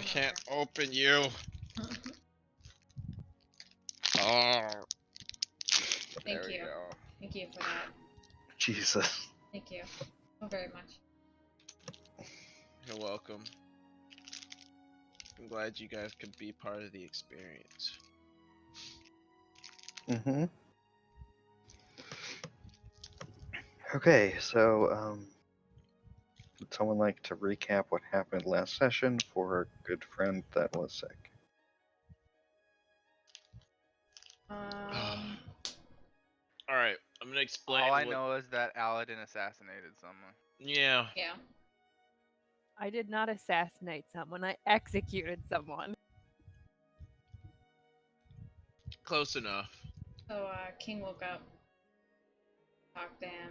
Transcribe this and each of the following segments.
can't open you. Oh. Thank There you. we go. Thank you for that. Jesus. Thank you. Oh, very much. You're welcome. I'm glad you guys could be part of the experience. Mm-hmm. Okay, so, would someone like to recap what happened last session for our good friend that was sick? Alright, I'm gonna explain. All I know is that Aladdin assassinated someone. Yeah. Yeah. I did not assassinate someone. I executed someone. Close enough. So, King woke up, talked to him,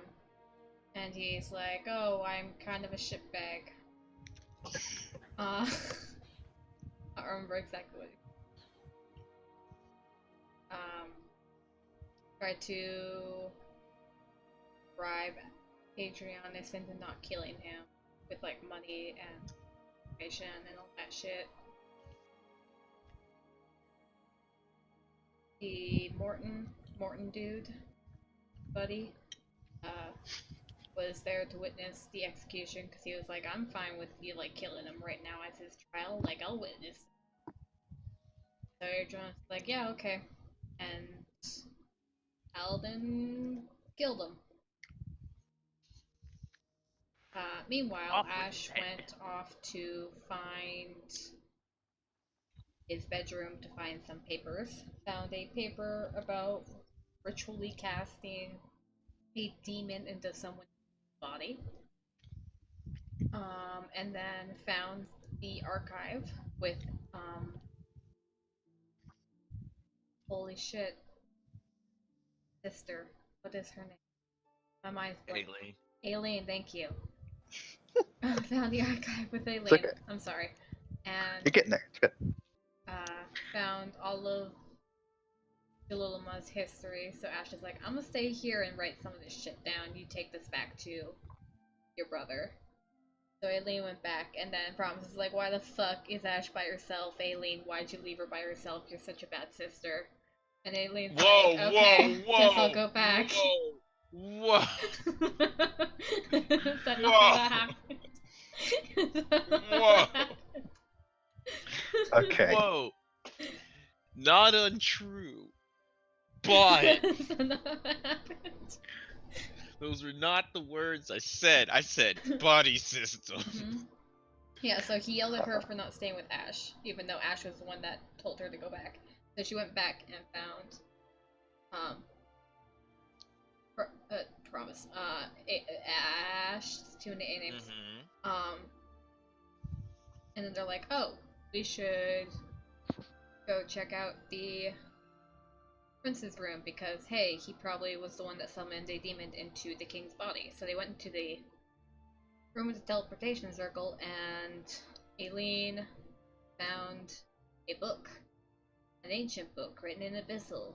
and he's like, oh, I'm kind of a shitbag. I don't remember exactly what tried to bribe Adrianus into not killing him with, like, money and information and all that shit. The Morton dude, buddy, was there to witness the execution because he was like, I'm fine with you, like, killing him right now as his trial, like, I'll witness. So Adrianus was like, yeah, okay. And Alden killed him. Meanwhile, Off with Ash his head. went off to find his bedroom to find some papers. Found a paper about ritually casting a demon into someone's body. And then found the archive with, holy shit, sister. What is her name? My mind's blank. Aileen. Aileen, thank you. Found the archive with Aileen. okay. I'm sorry. And You're getting there. It's good. found all of Jaliluma's history. So Ash is like, I'm gonna stay here and write some of this shit down. You take this back to your brother. So Aileen went back, and then Promise is like, why the fuck is Ash by herself? Aileen, why'd you leave her by herself? You're such a bad sister. And Aileen's Whoa, like, okay, whoa, guess whoa, I'll go back. Whoa, Is that not Whoa. how that happened? Is that not how Whoa. that happened? Okay. Whoa. Not untrue. But Is that not how that happened? those were not the words I said. I said body system. Mhm. Yeah, so he yelled at her for not staying with Ash, even though Ash was the one that told her to go back. So she went back and found, Promise, Ash, two A names. Mm-hmm. And then they're like, oh, we should go check out the prince's room because, hey, he probably was the one that summoned a demon into the king's body. So they went into the room with the teleportation circle, and Aileen found a book, an ancient book written in Abyssal.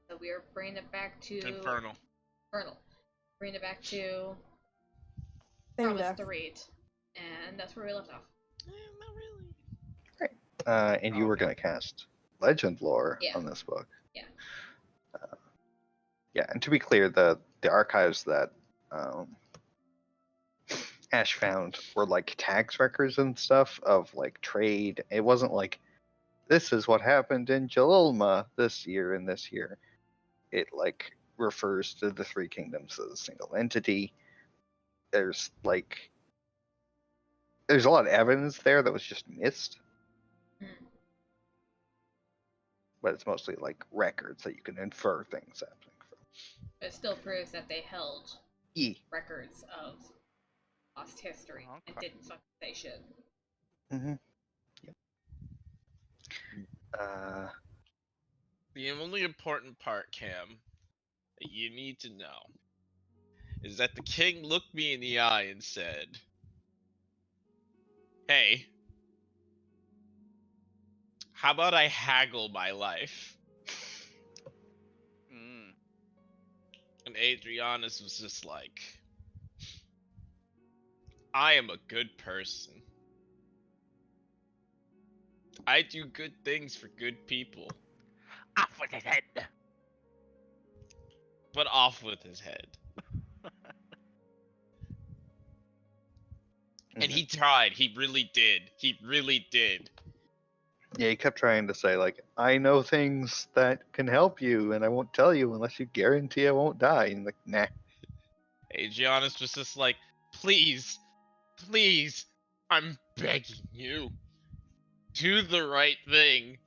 So we are bringing it back to Infernal. Bringing it back to Same Promise death. to read, and that's where we left off. Not really. And you were going to cast Legend Lore Yeah. on this book. Yeah. Yeah, and to be clear, the archives that Ash found were like tax records and stuff of like trade. It wasn't like, this is what happened in Jalilma this year and this year. It like refers to the three kingdoms as a single entity. There's a lot of evidence there that was just missed. But it's mostly like records that you can infer things happening from. But it still proves that they held E. records of lost history and Okay. didn't fucking say shit. Mm-hmm. Yep. The only important part, Cam, that you need to know is that the king looked me in the eye and said, hey, how about I haggle my life? And Adrianus was just like, I am a good person. I do good things for good people. Off with his head. But off with his head. And he tried. He really did. He really did. Yeah, he kept trying to say, like, I know things that can help you, and I won't tell you unless you guarantee I won't die. And like, nah. Aegianus was just like, please, please, I'm begging you. Do the right thing.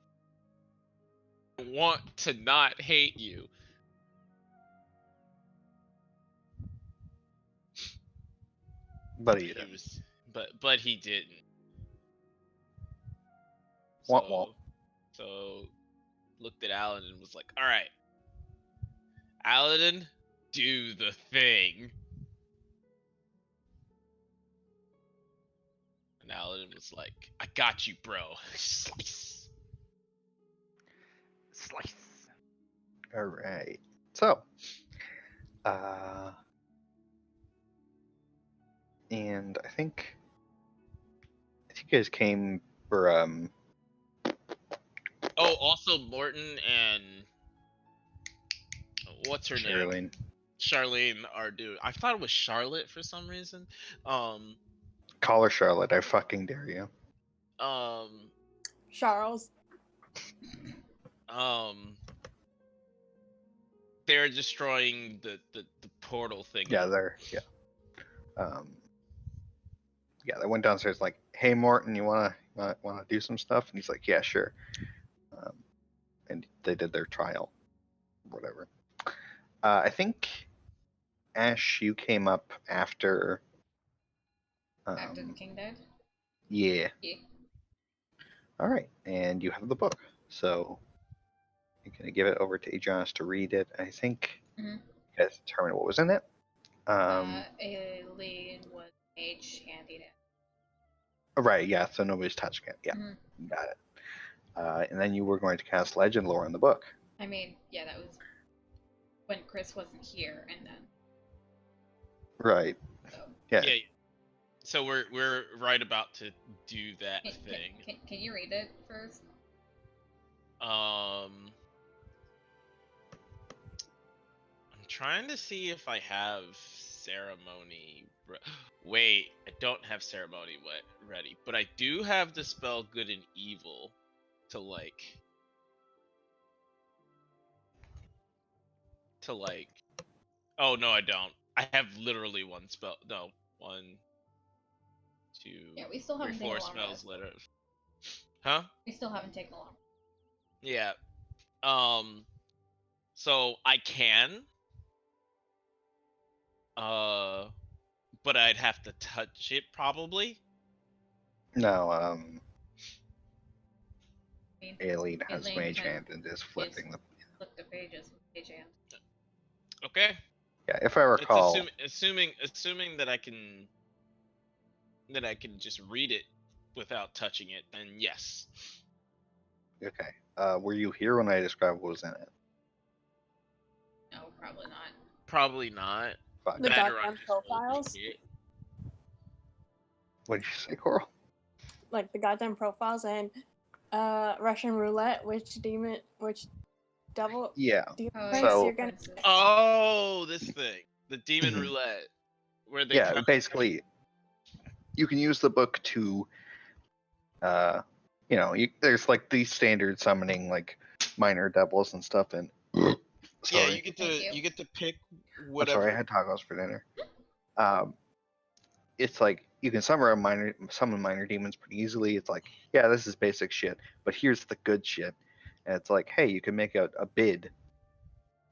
I want to not hate you. But he He didn't. was, but he didn't. Womp womp. So looked at Alan and was like, all right, Aladdin, do the thing. And Aladdin was like, I got you, bro. Slice. Slice. All right. So, and I think you guys came for Oh, also Morton and what's her name? Charlene. Charlene are doing. I thought it was Charlotte for some reason. Um, Call her Charlotte. I fucking dare you. Charles. They're destroying the portal thing. Yeah, they went downstairs like, hey Morton, you wanna do some stuff? And he's like, yeah, sure. And they did their trial, whatever. I think Ash, you came up after. After the king died? Yeah. Yeah. All right, and you have the book, so you're gonna give it over to Adrianus to read it. I think Mhm. you guys determine what was in it. Aileen was mage handing it. Right, yeah. So nobody's touching it. Yeah, Mhm. got it. And then you were going to cast legend lore in the book. I mean, yeah, that was when Chris wasn't here, and then Right. so. Yeah. Yeah. So we're right about to do that thing. Can you read it first? I'm trying to see if I have ceremony. Wait, I don't have ceremony ready, but I do have the spell good and evil to like. Oh no, I don't. I have literally one spell. No, 1, 2, Yeah, we still 3, haven't taken 4 a long spells rest. later. Huh? We still haven't taken a long. Yeah. So I can. But I'd have to touch it probably. No. I mean, Aileen has Aileen mage can hand and is flipping the. flip the pages with page hand. Okay. Yeah, if I It's recall. assuming that I can just read it without touching it, then yes. Okay. Were you here when I described what was in it? No, probably not. Probably not. Fuck. The Better goddamn profiles? What did you say, Coral? Like the goddamn profiles and Russian roulette, which devil Yeah. demon Oh, prince So- you're gonna Oh, this thing, the demon Mhm. roulette, where they Yeah, kinda- basically, you can use the book to, there's like these standard summoning like minor devils and stuff, and yeah, sorry, you get to pick I'm whatever. sorry, I had tacos for dinner. It's like you can summon minor demons pretty easily. It's like, yeah, this is basic shit, but here's the good shit, and it's like, hey, you can make a bid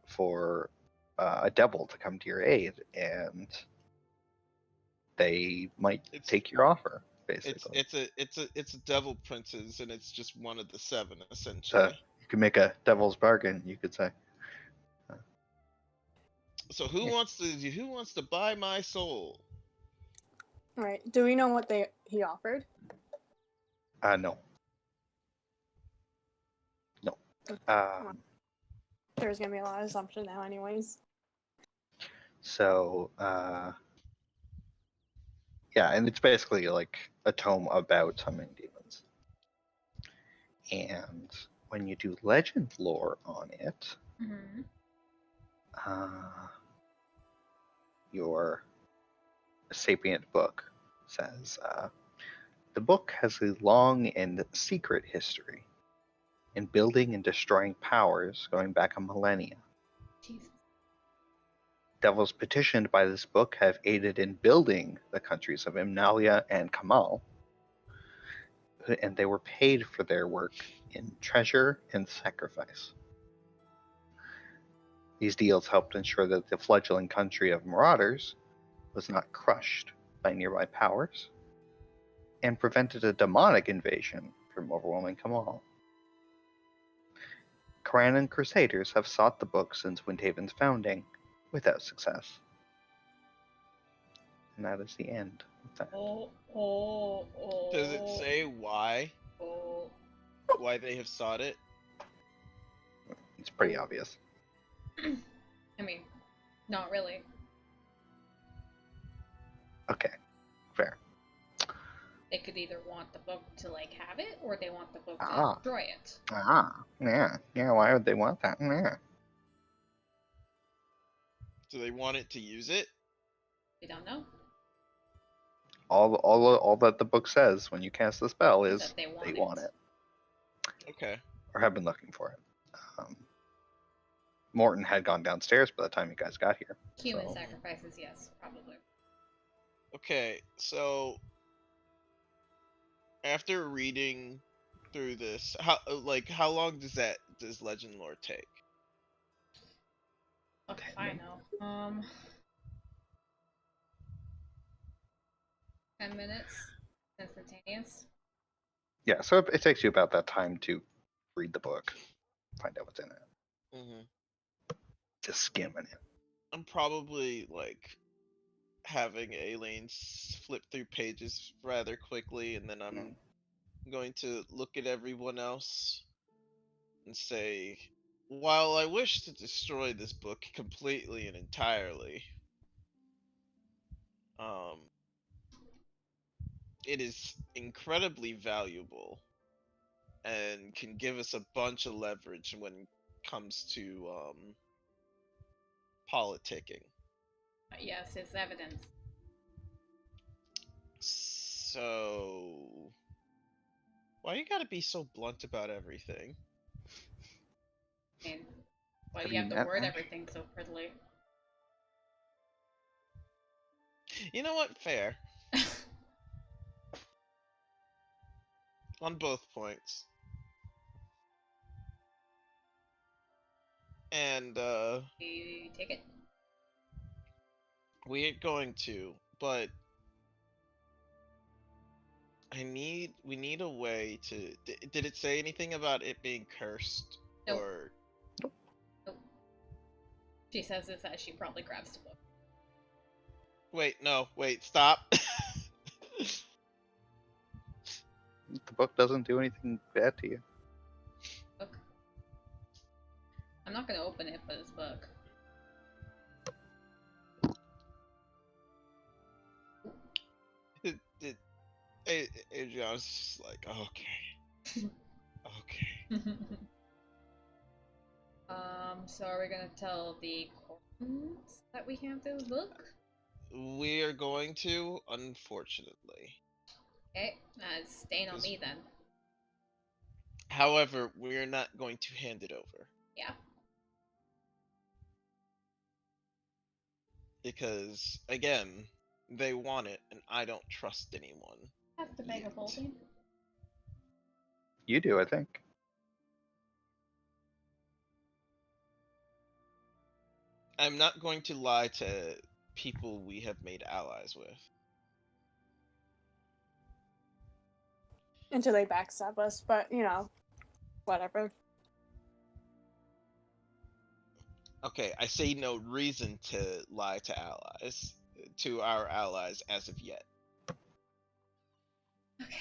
for a devil to come to your aid, and they might take your offer. Basically, It's a devil princes, and it's just one of the 7 so essentially. you can make a devil's bargain, you could say. So who wants to buy my soul? Alright. Do we know what he offered? No. There's gonna be a lot of assumption now anyways. So, yeah, and it's basically like a tome about summoning demons. And when you do legend lore on it, Mm-hmm. your sapient book says the book has a long and secret history in building and destroying powers going back a millennia. Jesus. Devils petitioned by this book have aided in building the countries of Imnalia and Kamal, and they were paid for their work in treasure and sacrifice. These deals helped ensure that the fledgling country of Marauders was not crushed by nearby powers, and prevented a demonic invasion from overwhelming Kamal. Koranan Crusaders have sought the book since Windhaven's founding, without success. And that is the end of that. Does it say why? Oh. Why they have sought it? It's pretty obvious. I mean, not really. Okay, fair. They could either want the book to like have it, or they want the book to Ah. destroy it. Yeah, why would they want that? Yeah. Do they want it to use it? We don't know. All that the book says when you cast the spell is That they want, want it, Okay. or have been looking for it. Morton had gone downstairs by the time you guys got here. Human so- sacrifices, yes, probably. Okay, so after reading through this, how long does legend lore take? Okay, I know. 10 minutes. Instantaneous. Yeah, so it takes you about that time to read the book, find out what's in it, Mm-hmm. just skimming it. I'm probably like having Elaine flip through pages rather quickly, and then I'm going to look at everyone else and say, while I wish to destroy this book completely and entirely, it is incredibly valuable and can give us a bunch of leverage when it comes to politicking. Yes, it's evidence. So, why you gotta be so blunt about everything? I mean, why Have do you you have to met word Ash? everything so prettily? You know what? Fair. On both points. And, You take it? we ain't going to, but we need a way to, did it say anything about it being cursed? Nope. Or, Nope. She says this as she probably grabs the book. wait, stop. The book doesn't do anything bad to you. Book. I'm not gonna open it, but it's a book. Adrian was just like, okay. Okay. So are we gonna tell the Cortons that we have this book? We are going to, unfortunately. Okay, it's staying on me then. However, we're not going to hand it over. Yeah. Because, again, they want it, and I don't trust anyone. Have to beg of Yet. holding. You do, I think. I'm not going to lie to people we have made allies with. Until they backstab us, but you know, whatever. Okay, I see no reason to lie to allies, to our allies as of yet. Okay.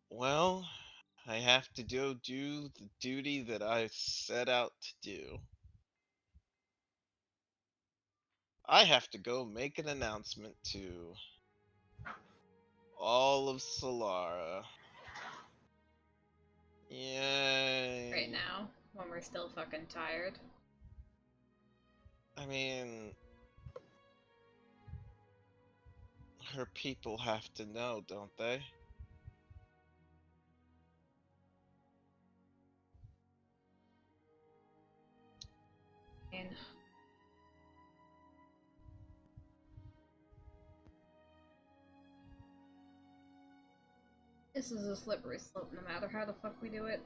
Well, I have to do the duty that I set out to do. I have to go make an announcement to all of Solara Yeah. right now when we're still fucking tired. I mean, her people have to know, don't they? And this is a slippery slope no matter how the fuck we do it.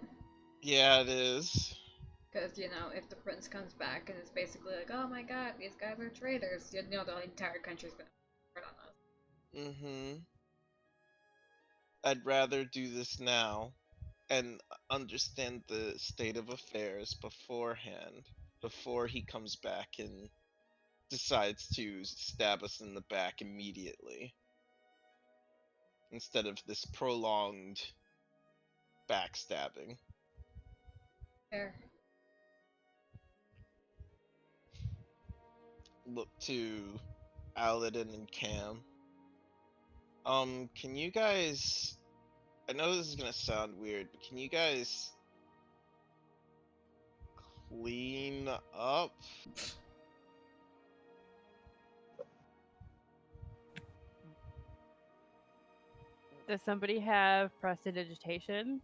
Yeah, it is. Because, you know, if the prince comes back and it's basically like, oh my god, these guys are traitors, you know the entire country's gonna turn on us. Mm-hmm. I'd rather do this now and understand the state of affairs beforehand, before he comes back and decides to stab us in the back immediately, instead of this prolonged backstabbing. Fair. Look to Aladdin and Cam. Can you guys, I know this is gonna sound weird, but can you guys clean up? Does somebody have prestidigitation?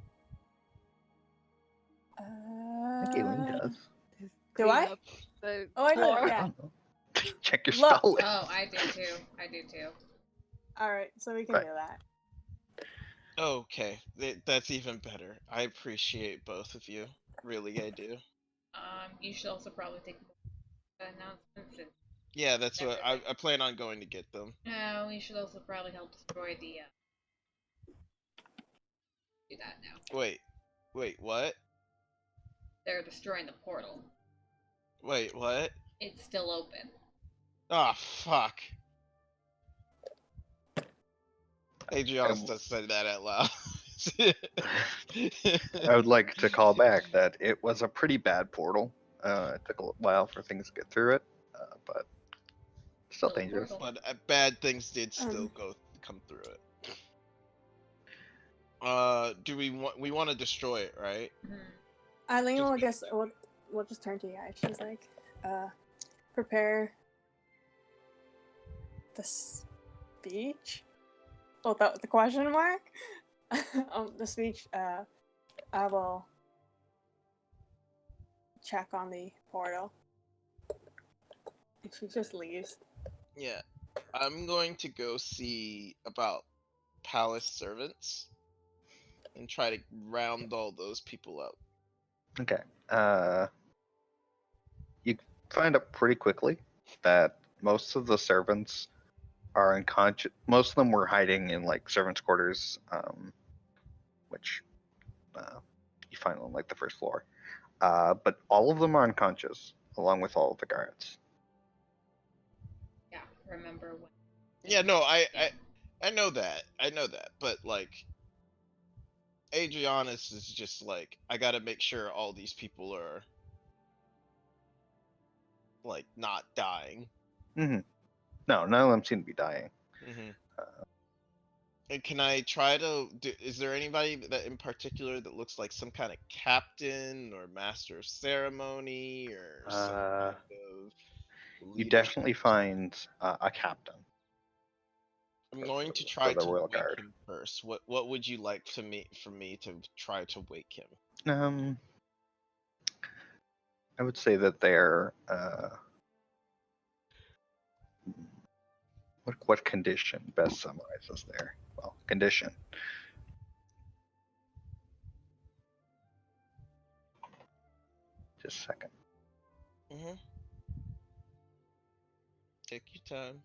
I think Aileen does. Just Do clean I? up the Oh, I do. floor. I Yeah. don't know. Check your Look. spell list. Oh, I do too. I do too. All right, so we can Right. do that. Okay, that's even better. I appreciate both of you. Really, I do. You should also probably take the announcements and Yeah, that's what I plan on going to get them. we should also probably help destroy the do that now. Wait, what? They're destroying the portal. Wait, what? It's still open. Ah, fuck. Adriana does say that out loud. I would like to call back that it was a pretty bad portal. It took a while for things to get through it, but still Still a dangerous. portal. But bad things did still come through it. Do we want to destroy it, right? Mhm. Eileen Just will make guess we'll just turn to you guys. She's like, prepare the speech. Oh, that was the question mark. The speech. I will check on the portal. And she just leaves. Yeah. I'm going to go see about palace servants and try to round all those people up. Okay. You find out pretty quickly that most of the servants are unconscious. Most of them were hiding in like servants' quarters, which you find on like the first floor. But all of them are unconscious, along with all of the guards. Yeah, remember when? Yeah, no, I know that. I know that. But like Adriana's is just like, I gotta make sure all these people are like not dying. Mm-hmm. No, none of them seem to be dying. Mm-hmm. And can I try to is there anybody that in particular that looks like some kind of captain or master of ceremony or some kind of You leadership? definitely find a captain. I'm going to try the to Royal wake Guard. him first. What would you like for me to try to wake him? I would say that they're what condition best summarizes there? Well, condition. Just a second. Mm-hmm. Take your time.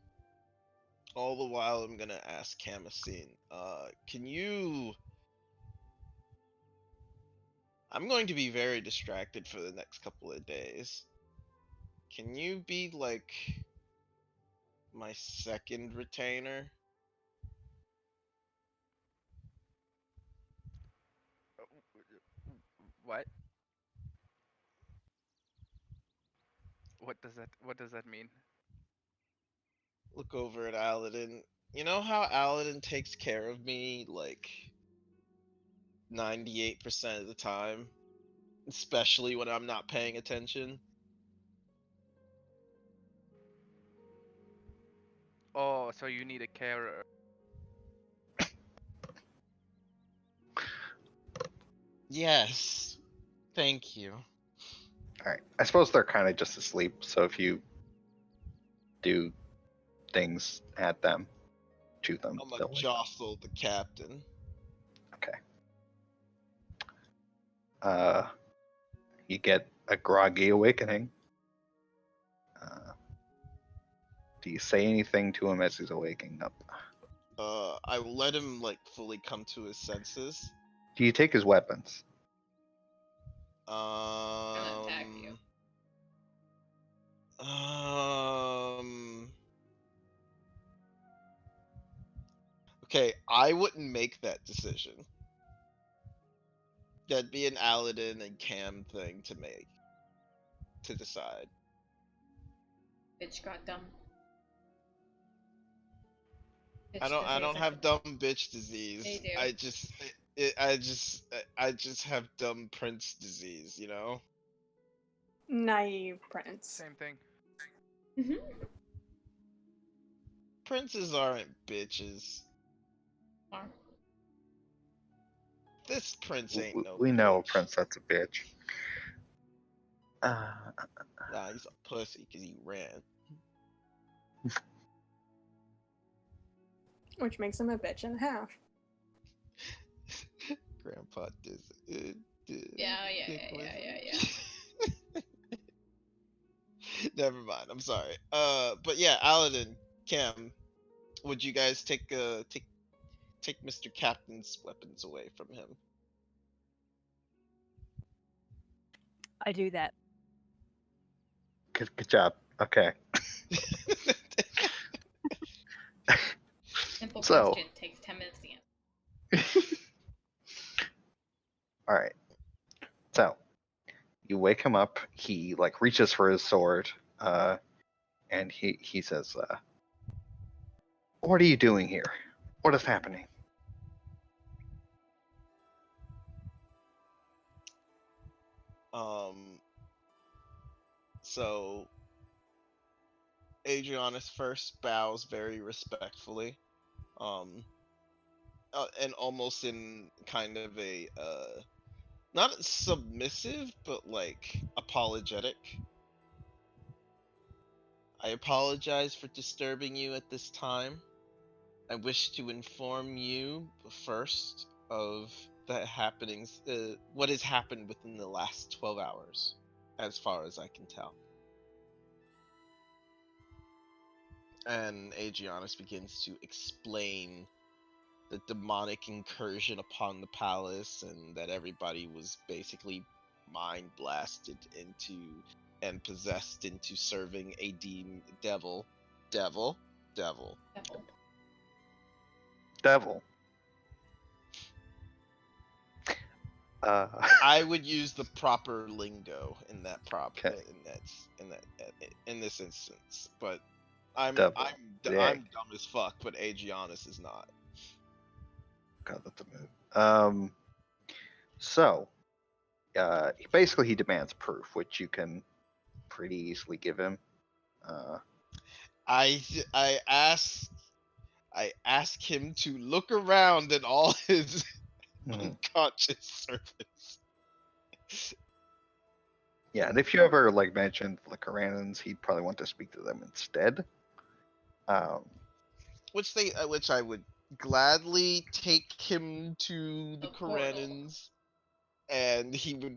All the while, I'm gonna ask Kamacine, can you? I'm going to be very distracted for the next couple of days. Can you be like my second retainer? What? What does that mean? Look over at Aladdin. You know how Aladdin takes care of me, like 98% of the time, especially when I'm not paying attention. Oh, so you need a carer. Yes. Thank you. All right. I suppose they're kind of just asleep. So if you do things at them, shoot them, I'm gonna they'll wake up. jostle the captain. Okay. You get a groggy awakening. Do you say anything to him as he's waking up? I will let him like fully come to his senses. Do you take his weapons? Gonna attack you. Okay, I wouldn't make that decision. That'd be an Aladdin and Cam thing to make. To decide. Bitch got dumb. I don't Bitch have dumb bitch disease. They do. I just have dumb prince disease, you know? Naive prince. Same thing. Mhm. Princes aren't bitches. Are. This prince ain't no We know a bitch. prince that's a bitch. Nah, he's a pussy because he ran. Which makes him a bitch and a half. Grandpa does Yeah. Never mind. I'm sorry. But yeah, Aladdin, Cam, would you guys take Mr. Captain's weapons away from him? I do that. Good job. Okay. Simple So- question takes 10 minutes to answer. All right. So you wake him up. He like reaches for his sword, and he says, "What are you doing here? What is happening?" So Adrianus first bows very respectfully, and almost in kind of a not submissive but like apologetic. I apologize for disturbing you at this time. I wish to inform you first of the happenings, what has happened within the last 12 hours, as far as I can tell. And Aegianus begins to explain the demonic incursion upon the palace and that everybody was basically mind blasted into and possessed into serving a devil. Devil. Devil. I would use the proper lingo in that Okay. in this instance, but I'm Devil. I'm Yeah. dumb as fuck, but Aegianus is not. God, that's a move. So, basically he demands proof, which you can pretty easily give him. I ask him to look around at all his Mhm. unconscious servants. Yeah, and if you ever like mentioned the Koranans, he'd probably want to speak to them instead. Which I would gladly take him to the The portal. Koranans, and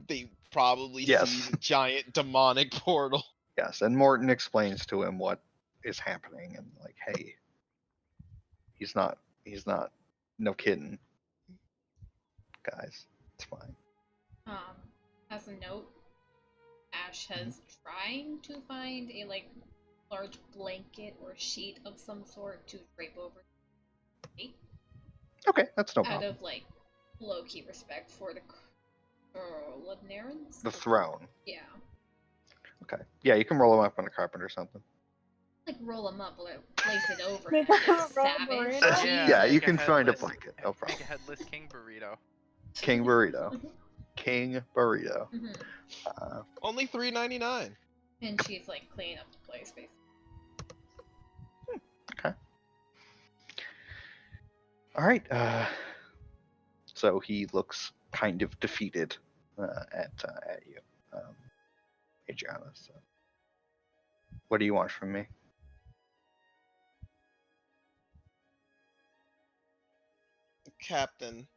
they probably see Yes. the giant demonic portal. Yes, and Morton explains to him what is happening, and like, hey, he's not, no kidding, guys, it's fine. As a note, Ash has trying to find a large blanket or sheet of some sort to drape over me Okay, that's no out problem. of low-key respect for the Ludnarans. The throne. Yeah. Okay, yeah, you can roll him up on a carpet or something. Roll him up, place it over Make him. a you roll savage. burrito? Yeah, you make can find a headless- blanket, no problem. Make a headless king burrito. King Burrito. King Burrito. Mhm. Only $3.99. And she's like cleaning up the place, basically. All right. So he looks kind of defeated at you, Adriana. So, what do you want from me? Captain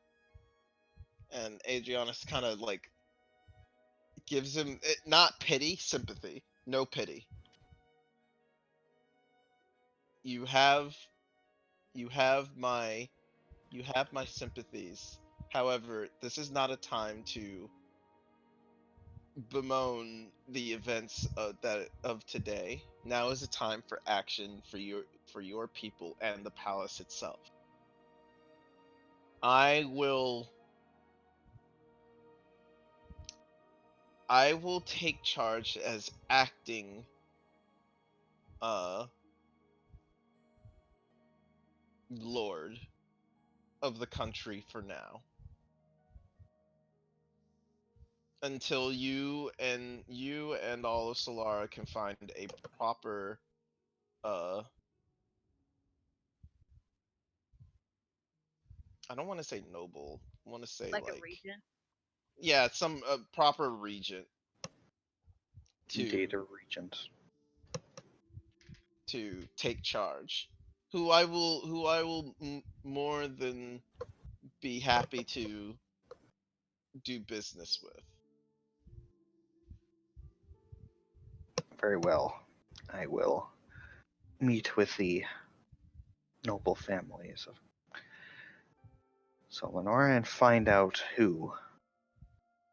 and Adrianus kind of like gives him not pity, sympathy. No pity. You have my sympathies. However, this is not a time to bemoan the events of today. Now is a time for action for your people and the palace itself. I will take charge as acting lord of the country for now. Until you and all of Solara can find a proper I don't want to say noble. I want to say Like a regent. yeah, some proper regent Data Regent. to take charge. Who I will more than be happy to do business with. Very well. I will meet with the noble families of Solanora and find out who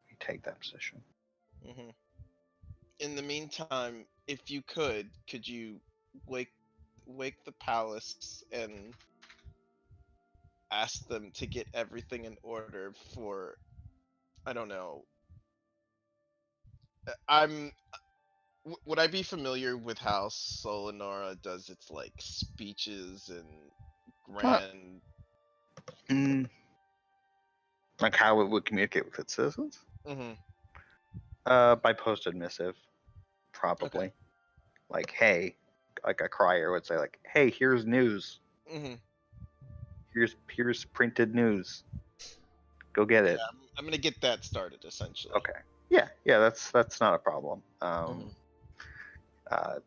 may take that position. Hmm. In the meantime, if you could you wake the palace and ask them to get everything in order for, I don't know. Would I be familiar with how Solanora does its like speeches and grand? Mm, like how it would communicate with its citizens? Hmm. By posted missive, probably. Like, hey, like a crier would say, like, hey, here's news. Hmm. Here's printed news. Go get it. I'm gonna get that started essentially. Okay. Yeah, that's not a problem. Mhm.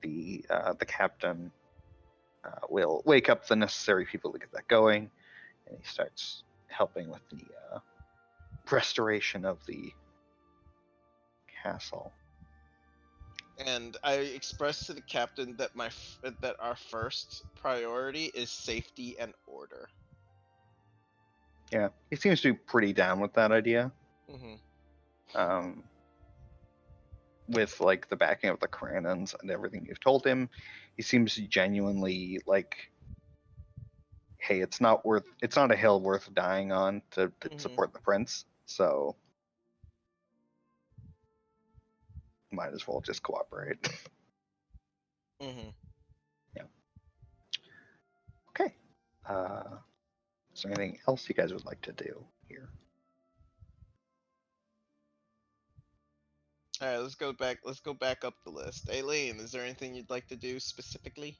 The captain will wake up the necessary people to get that going, and he starts helping with the restoration of the castle. And I expressed to the captain that that our first priority is safety and order. Yeah, he seems to be pretty down with that idea. Hmm. With like the backing of the Karanans and everything you've told him, he seems genuinely like, hey, it's not a hill worth dying on to support the prince, so might as well just cooperate. Hmm. Yeah. Okay. Is there anything else you guys would like to do here? All right, let's go back. Let's go back up the list. Aileen, is there anything you'd like to do specifically?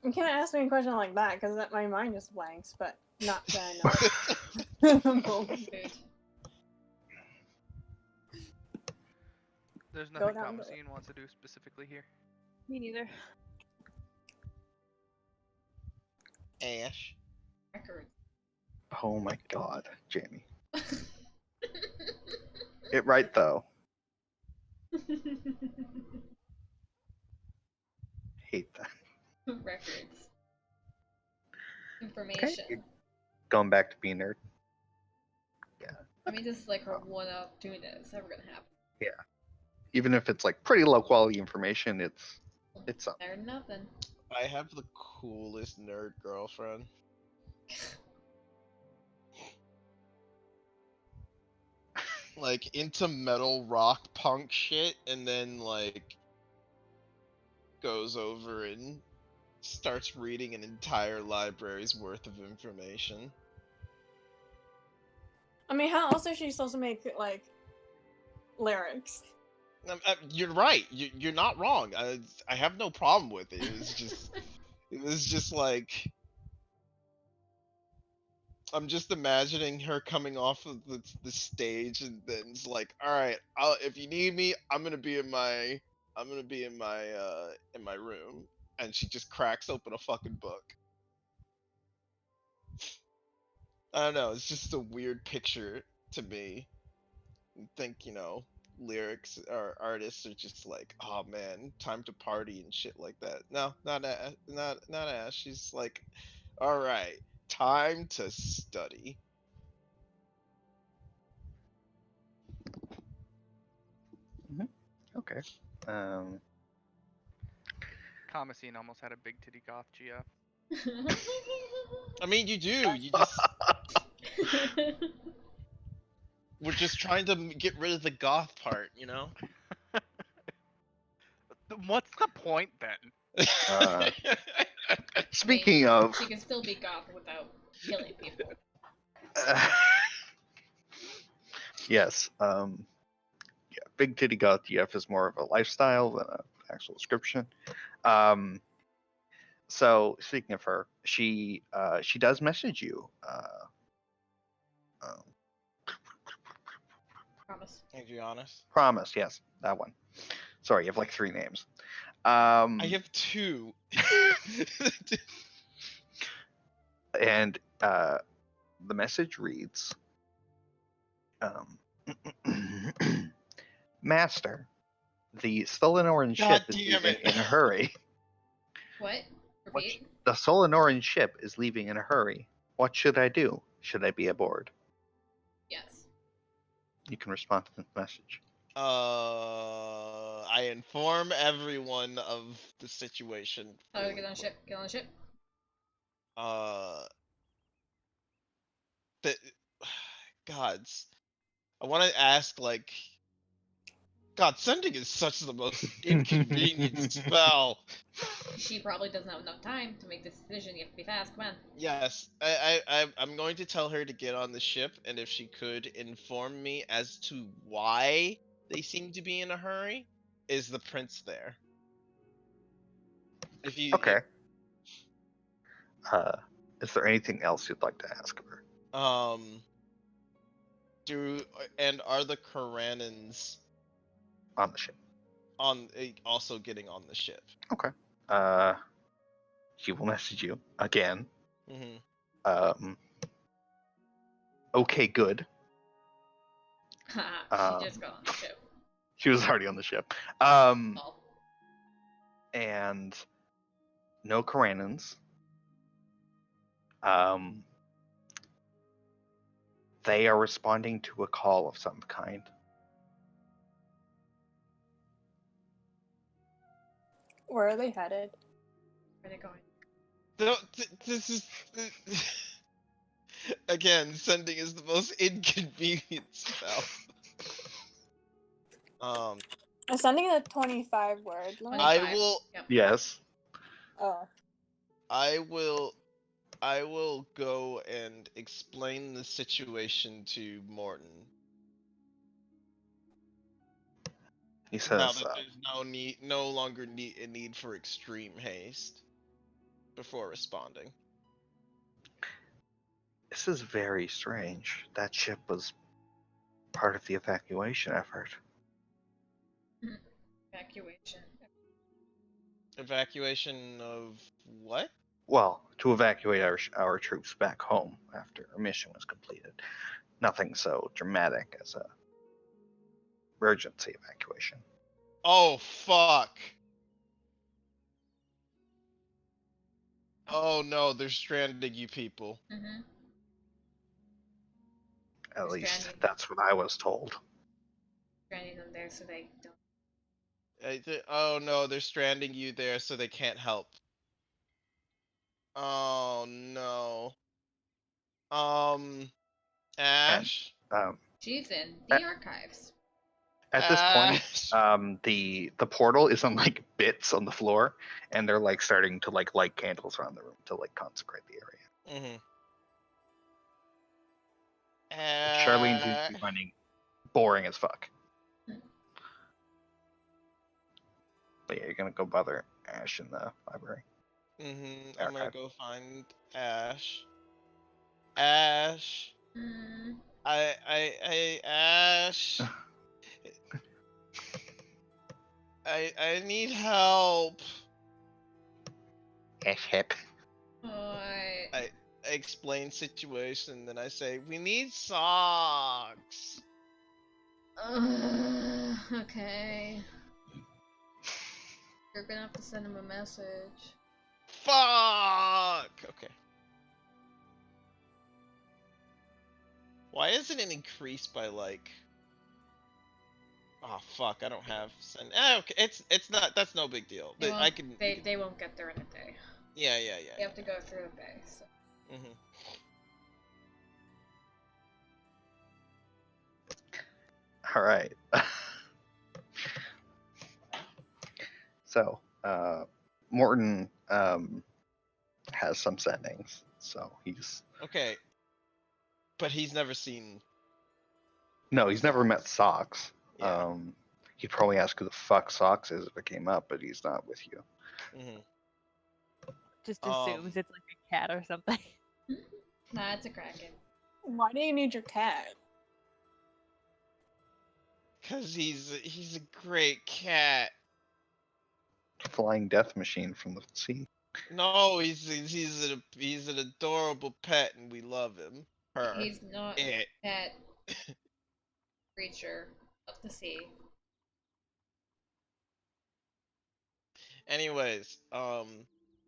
You can't ask me a question like that because my mind just blanks, but not that I know. Food. There's Go nothing down the- Thomasine wants to do specifically here. Me neither. Ash. Records. Oh my god, Jamie. It right though. Hate that. Records. Okay. Information. Going back to being nerd. I mean, this is like her one opportunity that's ever gonna happen. Even if it's like pretty low quality information, it's something. Better than nothing. I have the coolest nerd girlfriend. Like into metal rock punk shit, and then like goes over and starts reading an entire library's worth of information. I mean, how else is she supposed to make like lyrics? You're right. You're not wrong. I have no problem with it. It was just like I'm just imagining her coming off of the stage and then it's like, all right, if you need me, I'm gonna be in my room, and she just cracks open a fucking book. I don't know. It's just a weird picture to me. I think lyrics or artists are just like, oh man, time to party and shit like that. No, not Ash. She's like, all right, time to study. Okay. Thomasine almost had a big titty goth GF. I mean, you do. You just we're just trying to get rid of the goth part, What's the point then? Speaking of, she can still be goth without killing people. yes, big titty goth GF is more of a lifestyle than an actual description. So speaking of her, she does message you. Promise. Adrianus. Promise, yes, that one. Sorry, you have like 3 names. I have 2. And the message reads, Master, the Solenoran God ship is damn leaving it. in a hurry. What? Repeat? The Solenoran ship is leaving in a hurry. What should I do? Should I be aboard? Yes. You can respond to the message. I inform everyone of the situation. Oh, get on the ship. Get on the ship. That gods. I want to ask, like, God, sending is such the most inconvenient spell. She probably doesn't have enough time to make this decision. You have to be fast. Come on. Yes, I'm going to tell her to get on the ship, and if she could inform me as to why they seem to be in a hurry. Is the prince there? If you Okay. Is there anything else you'd like to ask of her? are the Karanans On the ship. also getting on the ship? Okay. She will message you again. Mm-hmm. Okay, good. She just got on the ship. She was already on the ship. Oh. And no Karanans. They are responding to a call of some kind. Where are they headed? Where are they going? This is again, sending is the most inconvenient spell. I'm sending a 25 word limit. I 25. will. Yep. Yes. Oh. I will go and explain the situation to Morton. He Now says, that there's no longer a need for extreme haste before responding. this is very strange. That ship was part of the evacuation effort. Evacuation. Evacuation of what? Well, to evacuate our troops back home after our mission was completed. Nothing so dramatic as a emergency evacuation. Oh fuck. Oh no, they're stranding you people. Mm-hmm. At They're least stranded. that's what I was told. Stranding them there so they don't. Oh no, they're stranding you there so they can't help. Oh no. Ash? She's in the archives. At this point, Ash. the portal is on like bits on the floor, and they're like starting to like light candles around the room to like consecrate the area. Mm-hmm. Which Charlene seems to be finding boring as fuck. But yeah, you're gonna go bother Ash in the library. I'm gonna Archive. go find Ash. Ash. Ash. I need help. Ash hip. I explain situation, then I say, we need socks. Okay. You're gonna have to send him a message. Fuck! Okay. Why isn't it increased by like... Oh fuck, I don't have send. Okay, it's not. That's no big deal. They I won't, can. they won't get there in a day. Yeah. You have to go through the day. So. All right. So, Morton has some sendings, so he's Okay. But he's never seen. no, he's never met Socks. Yeah. He'd probably ask who the fuck Socks is if it came up, but he's not with you. Just assumes it's like a cat or something. Nah, it's a kraken. Why do you need your cat? Cause he's a great cat. Flying death machine from the sea. No, he's an adorable pet, and we love him. Her. He's not It. a pet creature of the sea. Anyways,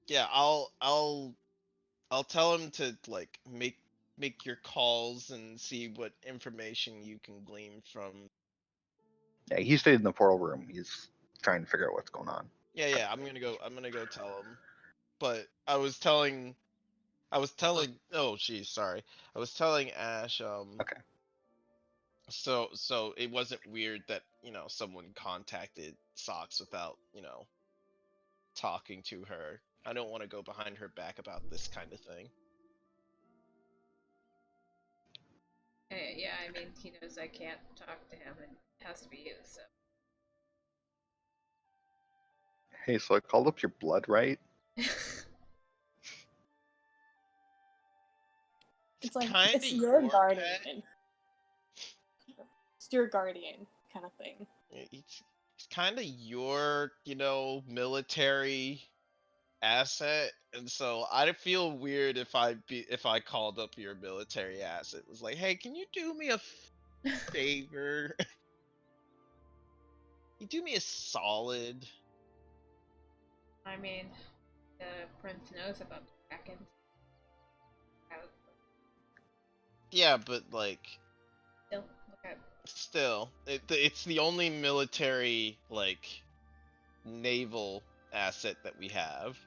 yeah, I'll tell him to like make your calls and see what information you can glean from. Yeah, he stayed in the portal room. He's trying to figure out what's going on. Yeah, I'm gonna go tell him. But I was telling oh geez, sorry. I was telling Ash Okay. so it wasn't weird that, someone contacted Socks without, talking to her. I don't want to go behind her back about this kind of thing. Yeah, I mean, he knows I can't talk to him, and it has to be you, so. Hey, so I called up your blood, right? It's like Kinda it's your your guardian. pet. It's your guardian kind of thing. It's kind of your, military asset, and so I'd feel weird if I called up your military asset. It was like, hey, can you do me a favor? You do me a solid. I mean, the prince knows about the kraken. Yeah, but like, Still, okay. it's the only military like naval asset that we have.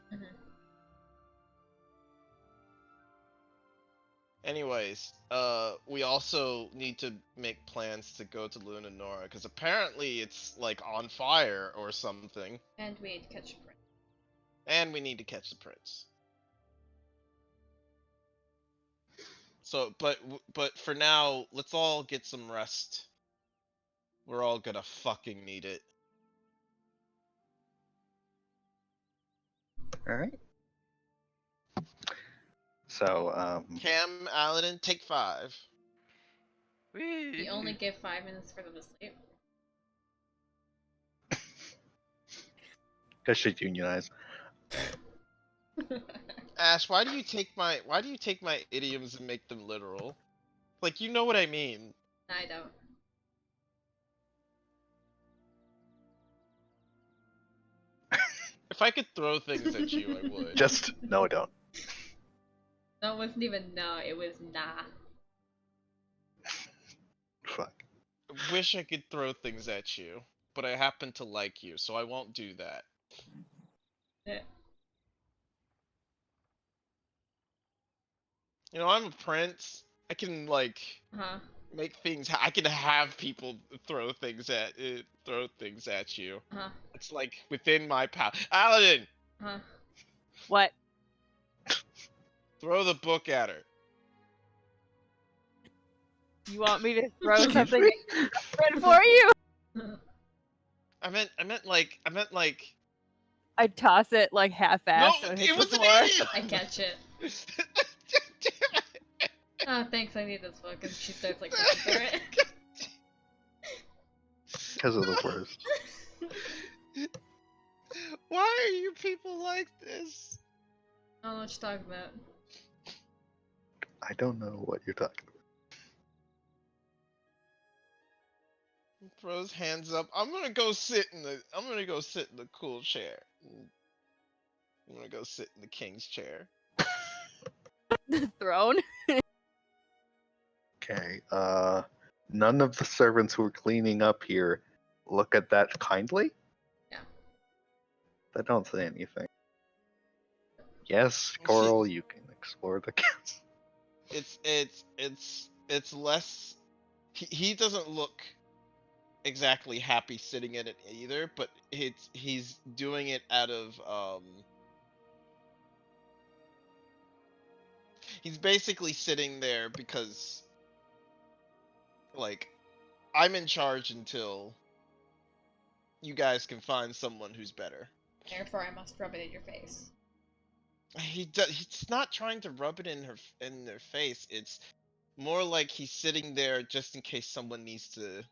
Anyways, we also need to make plans to go to Luna Nora because apparently it's like on fire or something. And we need to catch a prince. And we need to catch the prince. So, but for now, let's all get some rest. We're all gonna fucking need it. All right. So, Cam, Aladdin, take 5. We only give 5 minutes for them to sleep. Guys should unionize. Ash, why do you take my idioms and make them literal? Like, you know what I mean. I don't. If I could throw things at you, I would. Just no, don't. No, it wasn't even no, it was nah. Fuck. I wish I could throw things at you, but I happen to like you, so I won't do that. Yeah. I'm a prince. I can like make things. I can have people throw things at you. It's like within my power. Aladdin, What? throw the book at her. You want me to throw Excuse something me? in for you? I meant like I toss it like no, half-assed so it it hits the was an floor. alien. I catch it. Oh, thanks, I need this book. And she starts like flipping through it. Because of the worst. Why are you people like this? I don't know what you're talking about. I don't know what you're talking about. Throws hands up. I'm gonna go sit in the cool chair. I'm gonna go sit in the king's chair. The throne. Okay, none of the servants who are cleaning up here look at that kindly? Yeah. They don't say anything. Yes, Coral, you can explore the castle. It's less. He doesn't look exactly happy sitting in it either, but he's doing it out of he's basically sitting there because like I'm in charge until you guys can find someone who's better. Therefore, I must rub it in your face. He's not trying to rub it in their face. It's more like he's sitting there just in case someone needs to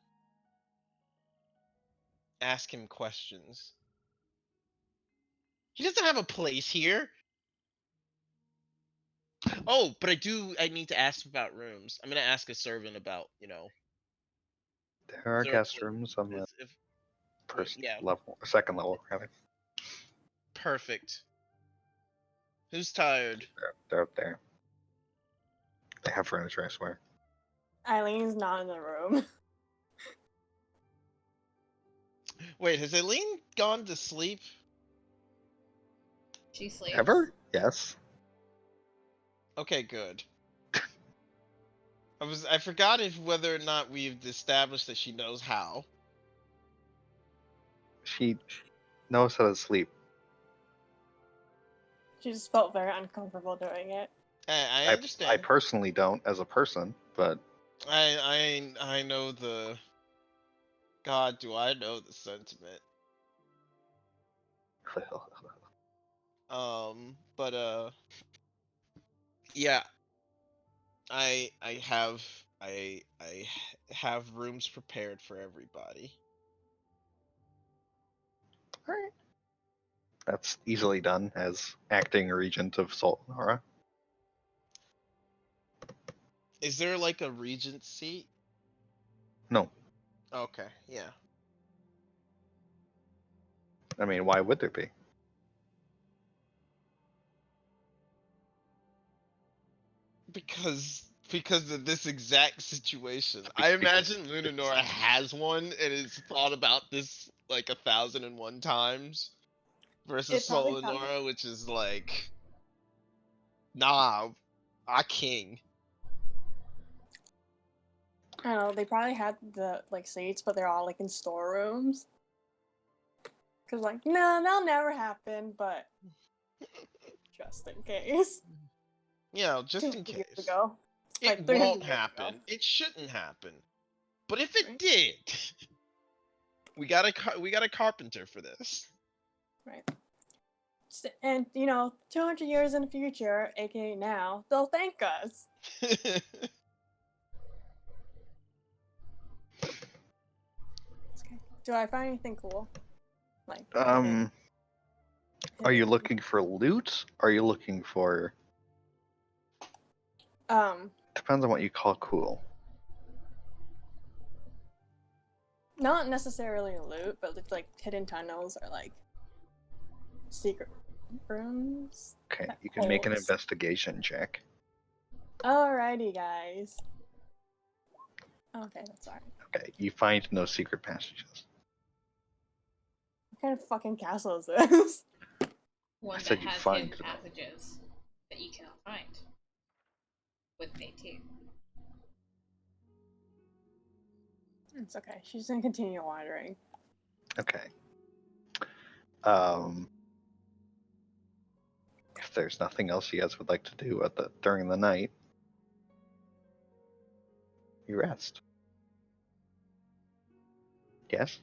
ask him questions. He doesn't have a place here. Oh, but I need to ask about rooms. I'm gonna ask a servant about, There are is there a guest pla- rooms on the if first yeah, level, second level, rather. perfect. Who's tired? They're up there. They have furniture, I swear. Eileen's not in the room. Wait, has Aileen gone to sleep? She sleeps. Ever? Yes. Okay, good. I forgot if whether or not we've established that she knows how. She knows how to sleep. She just felt very uncomfortable doing it. I I understand. personally don't as a person, but I know the. God, do I know the sentiment? But yeah, I have rooms prepared for everybody. alright. That's easily done as acting regent of Solnora. Is there like a regent seat? No. Okay, yeah. I mean, why would there be? Because of this exact situation. I imagine Lunanora has one and has thought about this like 1,001 times versus It probably has. Solanora, which is like, nah, I king. I don't know, they probably had the like seats, but they're all like in storerooms. Cause like, no, that'll never happen, but just in case. Just in 200 years case. ago. It Like 300 won't years ago. happen. It shouldn't happen. But if it Right. did, we got a carpenter for this. Right. And 200 years in the future, aka now, they'll thank us. Okay. Do I find anything cool? Like, Are you looking for loot? Are you looking for? Depends on what you call cool. Not necessarily loot, but it's like hidden tunnels or like secret rooms. Okay, that you can make an holds- investigation check. Alrighty, guys. Okay, that's alright. Okay, you find no secret passages. What kind of fucking castle is this? One I that said you has find hidden them. passages that you cannot find. With me too. It's okay. She's gonna continue wandering. Okay. If there's nothing else you guys would like to do during the night, you rest. Yes?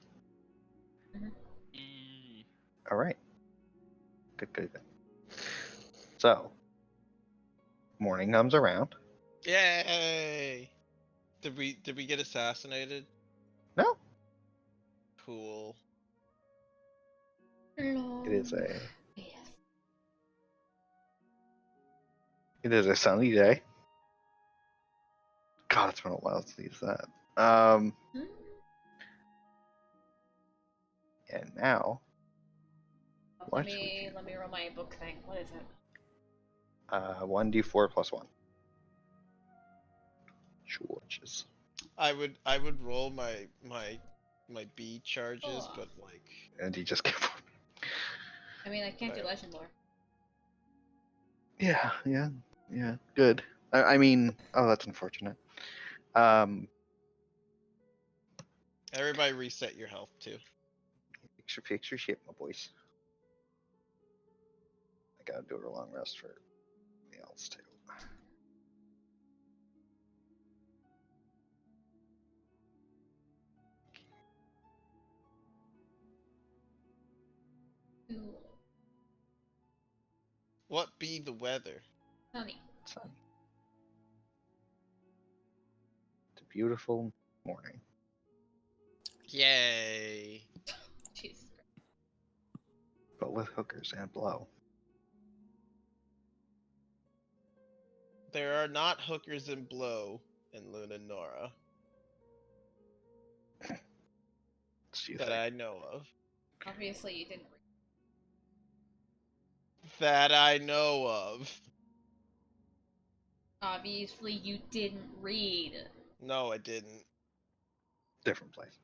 All right. Good. So, morning comes around. Yay! Did we get assassinated? No, Cool. it is a Yes. sunny day. God, it's been a while since I used that. Hmm? And now, Let what should we me do? let me roll my book thing. What is it? 1d4 plus 1. Georges. I would roll my B charges, Oh. but like And he just kept. I mean, I can't do Right. legend lore. Yeah. Good. I mean, oh, that's unfortunate. Um, everybody reset your health too. fix your shit, my boys. I gotta do a long rest for everything else too. Ooh, What be the weather? sunny. Sun. It's a beautiful morning. Yay! Jesus. But with hookers and blow. There are not hookers and blow in Luna Nora Do you that think? I know of. Obviously, you didn't read. That I know of. Obviously, you didn't read. No, I didn't. Different place.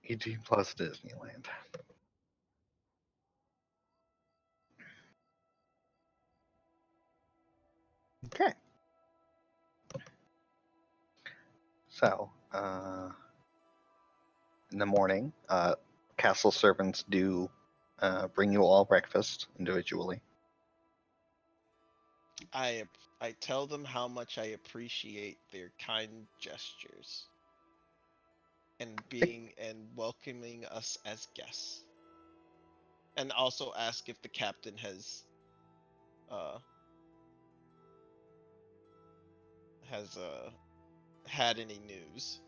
18 plus Disneyland. Okay. So, in the morning, castle servants do bring you all breakfast individually. I tell them how much I appreciate their kind gestures and welcoming us as guests. And also ask if the captain has uh had any news.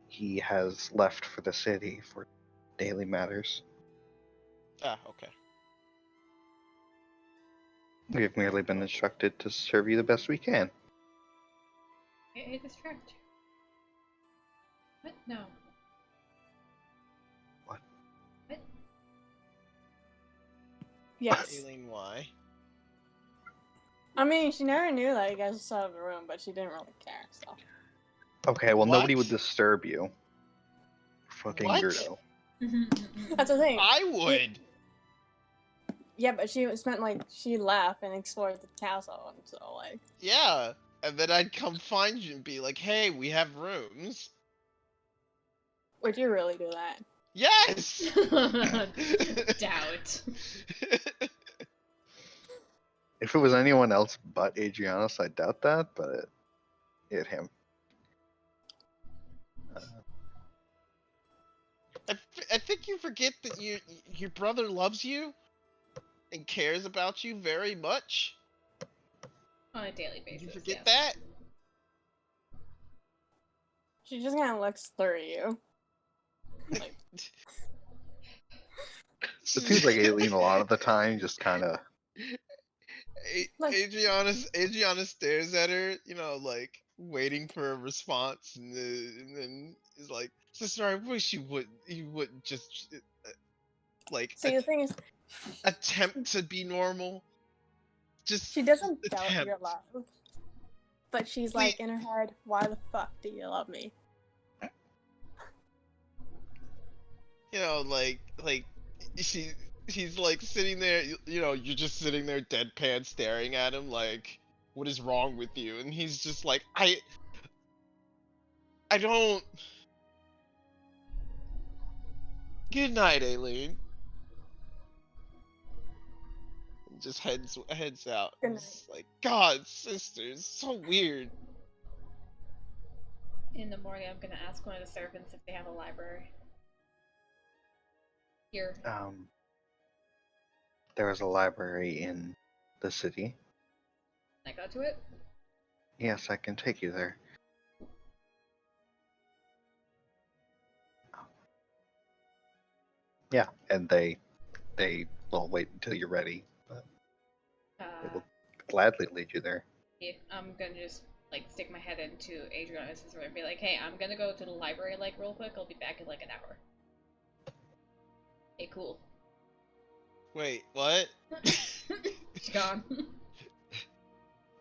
He has left for the city for daily matters. Ah, okay. We've merely been instructed to serve you the best we can. I distract you. What? No. What? What? Yes. Aileen, why? I mean, she never knew that you guys were out of the room, but she didn't really care, so. Okay, well, nobody would What? disturb you. Fucking What? weirdo. That's the thing. I would. Yeah, but she was meant like she left and explored the castle, and so like. Yeah. And then I'd come find you and be like, "Hey, we have rooms." Would you really do that? Yes. Doubt. If it was anyone else but Adrianus, I doubt that, but it him. I think you forget that your brother loves you and cares about you very much. On a daily basis. You forget yes. that? She just kind of looks through you. Like, It seems like Aileen a lot of the time just kind of. Like- Adriana stares at her, like waiting for a response, and then is like, "Sister, I wish you wouldn't just like see, the thing is, attempt to be normal. Just she doesn't doubt attempt." your love, but she's Please. like in her head, "Why the fuck do you love me?" Like he's like sitting there, you're just sitting there deadpan staring at him like, what is wrong with you? And he's just like, I don't. Good night, Aileen. just heads out. Good night. It's like, God, sisters, so weird. In the morning, I'm gonna ask one of the servants if they have a library. Here. There is a library in the city. Can I go to it? Yes, I can take you there. Yeah, and they will wait until you're ready, but they will gladly lead you there. Yeah, I'm gonna just like stick my head into Adriana's room and be like, "Hey, I'm gonna go to the library like real quick. I'll be back in like an hour." Hey, cool. Wait, what? She's gone.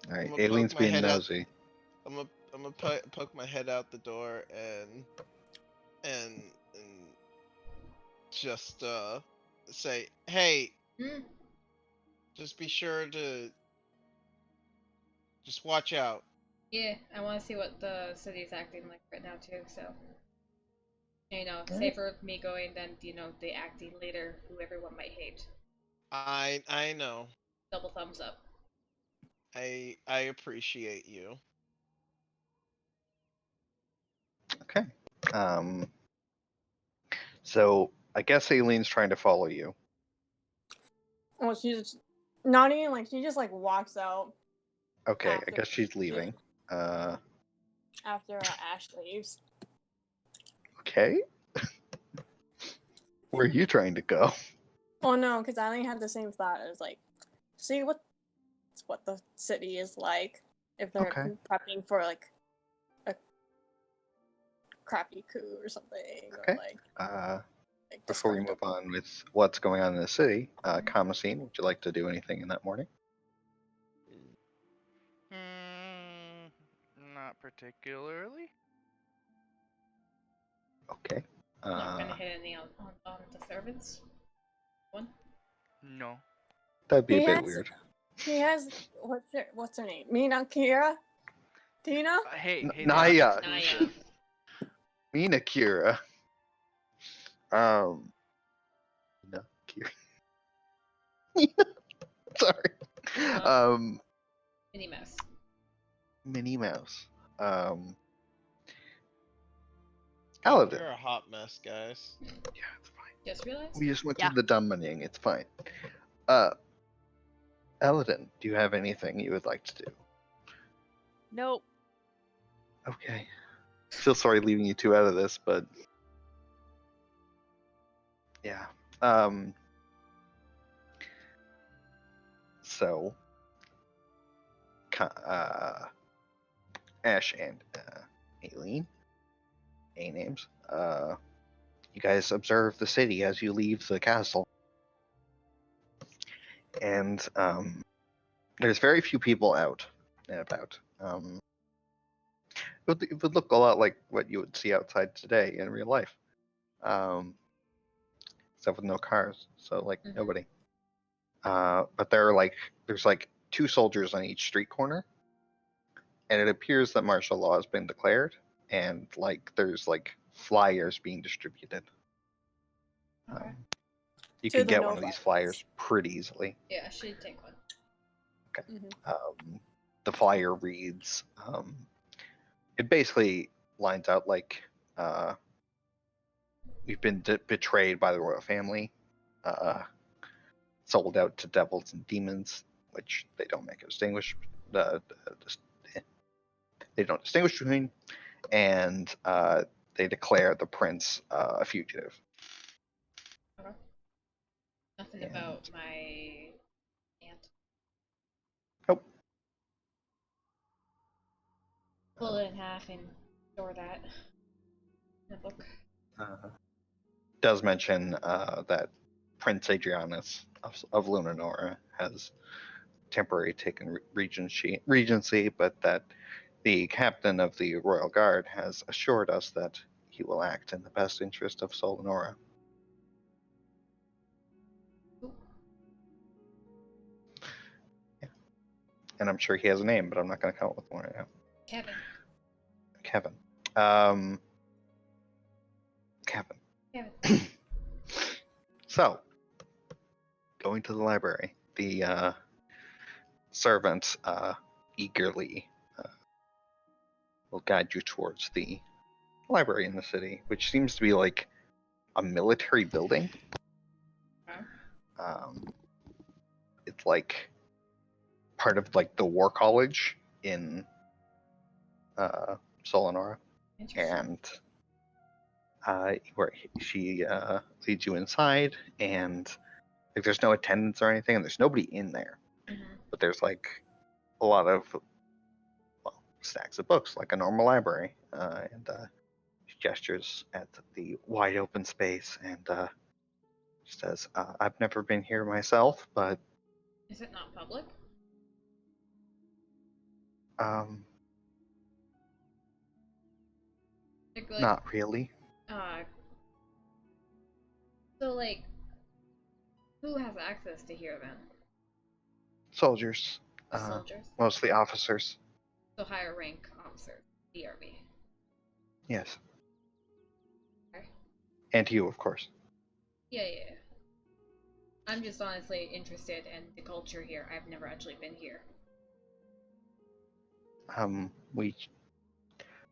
All right, I'm gonna Aileen's poke my being head out. nosy. I'm gonna poke my head out the door and just say, hey, Hmm? just be sure to just watch out. Yeah, I want to see what the city's acting like right now too. So, you know, Alright. safer with me going than the acting leader who everyone might hate. I know. Double thumbs up. I appreciate you. Okay. So I guess Aileen's trying to follow you. Well, she's not even like she just like walks out Okay, I After- guess she's leaving. after Ash leaves. Okay. Where are you trying to go? Oh no, because I only had the same thought. I was like, see what the city is like if they're Okay. prepping for like a crappy coup or something. Okay. Or, like Before we move disgruntled. on with what's going on in the city, Kamasine, would you like to do anything in that morning? Not particularly. Okay. Not gonna hit any on the servants. One. No. That'd be a He bit has- weird. He has what's her name? Mina, Kira, Tina. Hey, hey, Naya. Naya. Naya. Mina Kira. No, Kira. Sorry. Minnie Mouse. Minnie Mouse. You're Paladin. a hot mess, guys. Yeah, it's fine. Just realized. We just went Yeah. through the dumb It's fine. Eladin, do you have anything you would like to do? Nope. Okay. Feel sorry leaving you two out of this, but yeah. So, Ash and Aileen, A names. You guys observe the city as you leave the castle, and there's very few people out and about. It would look a lot like what you would see outside today in real life, except with no cars, so like Mhm. nobody. But there's like 2 soldiers on each street corner, and it appears that martial law has been declared, and like there's like flyers being distributed. Okay. You To can the get no one of these violence. flyers pretty easily. Yeah, I should take one. The flyer reads, it basically lines out like, we've been betrayed by the royal family, sold out to devils and demons, which they don't make a distinguish. They don't distinguish between, and they declare the prince a fugitive. Okay. Nothing And- about my aunt. Nope. Pull it in half and store that in a book. Does mention that Prince Adrianus of Lunanora has temporarily taken regency, but that the captain of the royal guard has assured us that he will act in the best interest of Solanora. Yeah. And I'm sure he has a name, but I'm not going to come up with one right now. Kevin. Kevin. Kevin. Kevin. So, going to the library. the servant eagerly will guide you towards the library in the city, which seems to be like a military building. Okay. It's like part of like the war college in Solanora, Interesting. and where she leads you inside, and like there's no attendants or anything, and there's nobody in there, Mhm. but there's like a lot of stacks of books, like a normal library, and she gestures at the wide open space and says, "I've never been here myself, but Is it not public? um, Like, not really. uh, so like, who has access to here then? Soldiers, Soldiers. mostly officers. So higher rank officers, DRB. Yes, Okay. and you, of course. Yeah. I'm just honestly interested in the culture here. I've never actually been here.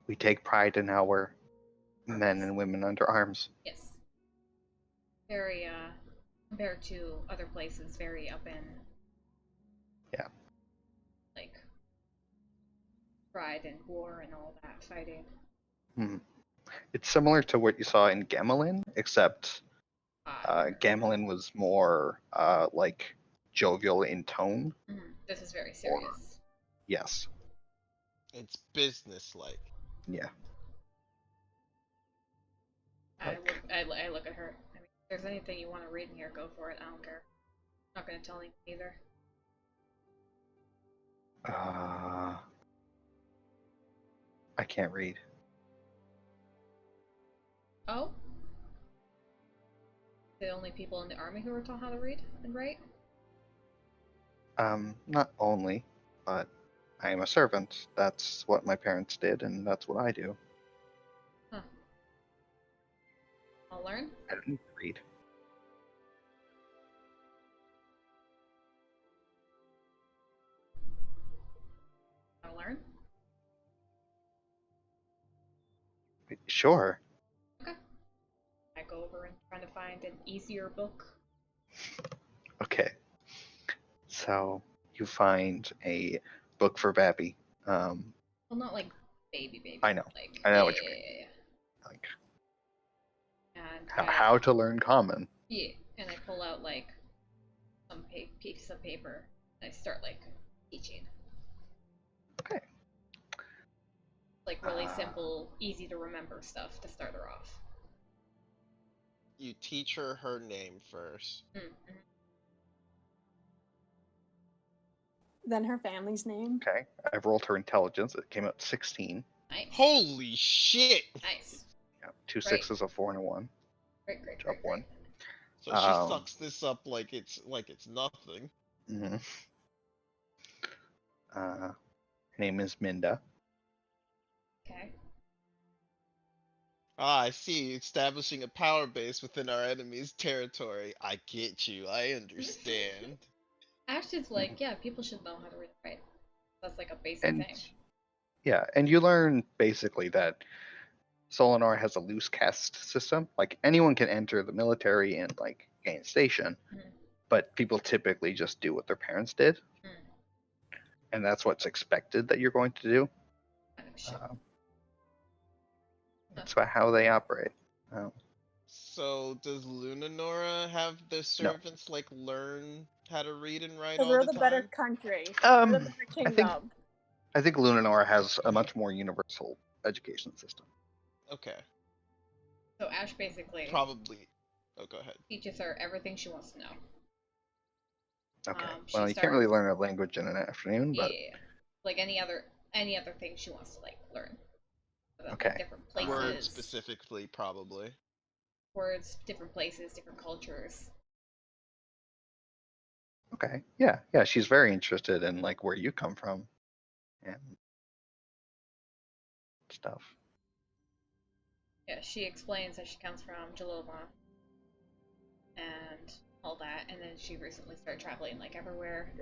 We take pride in our men and women under arms. Yes. Very, compared to other places, very up in. Yeah. Like, pride and war and all that fighting. It's similar to what you saw in Gamelin, except Uh, Gamelin was more like jovial in tone. This is very serious. Yes. It's business-like. Yeah. I look at her. I mean, if there's anything you want to read in here, go for it. I don't care. I'm not gonna tell anyone either. I can't read. Oh? The only people in the army who were taught how to read and write? Not only, but I am a servant. That's what my parents did, and that's what I do. Huh. I'll learn? I don't need to read. I'll learn? Sure. Okay. I go over and try to find an easier book. Okay. So you find a book for Babby. Well, not like baby. I know. Like, I know what you mean. yeah. Like And how to learn common. Yeah, and I pull out like some piece of paper and I start like teaching. Okay. Like really simple, easy to remember stuff to start her off. You teach her her name first. Mm-hmm. Then her family's name. Okay. I've rolled her intelligence. It came out 16. Nice. Holy shit! Nice. Yeah, two Great. 6s, a 4, and a 1. Great. Drop one. So she sucks this up like it's nothing. Mm-hmm. Her name is Minda. Okay. Ah, I see. Establishing a power base within our enemy's territory. I get you. I understand. Ash is like, yeah, people should know how to read and write. That's like a basic And thing. yeah, and you learn basically that Solinar has a loose caste system. Like anyone can enter the military and like gain a station, but people typically just do what their parents did, and that's what's expected that you're going to do. Kind of shit. That's how they operate. So does Lunanora have the servants like learn how to read and write Because all we're the the better time? country. We're the better I think kingdom. I think Lunanora has a much more universal education system. Okay. So Ash basically Probably. Oh, go ahead. teaches her everything she wants to know. Okay. She Well, you can't really learn a language in an afternoon, but Yeah. Like any other thing she wants to like learn. About, Okay. like, different places. Words specifically, probably. Words, different places, different cultures. okay. Yeah, she's very interested in like where you come from and stuff. Yeah, she explains that she comes from Jaloma. And all that, and then she recently started traveling like everywhere.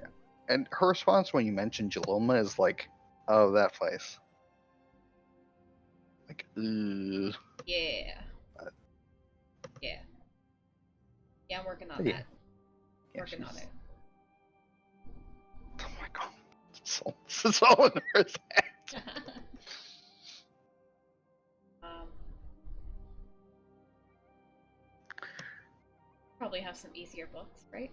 And her response when you mentioned Jalilma is like, "Oh, that place." Like, ugh. Yeah. Yeah. Yeah, I'm working on Yeah. that. Yeah, Working on she's- it. Oh my god. This is all in her head. um, probably have some easier books, right?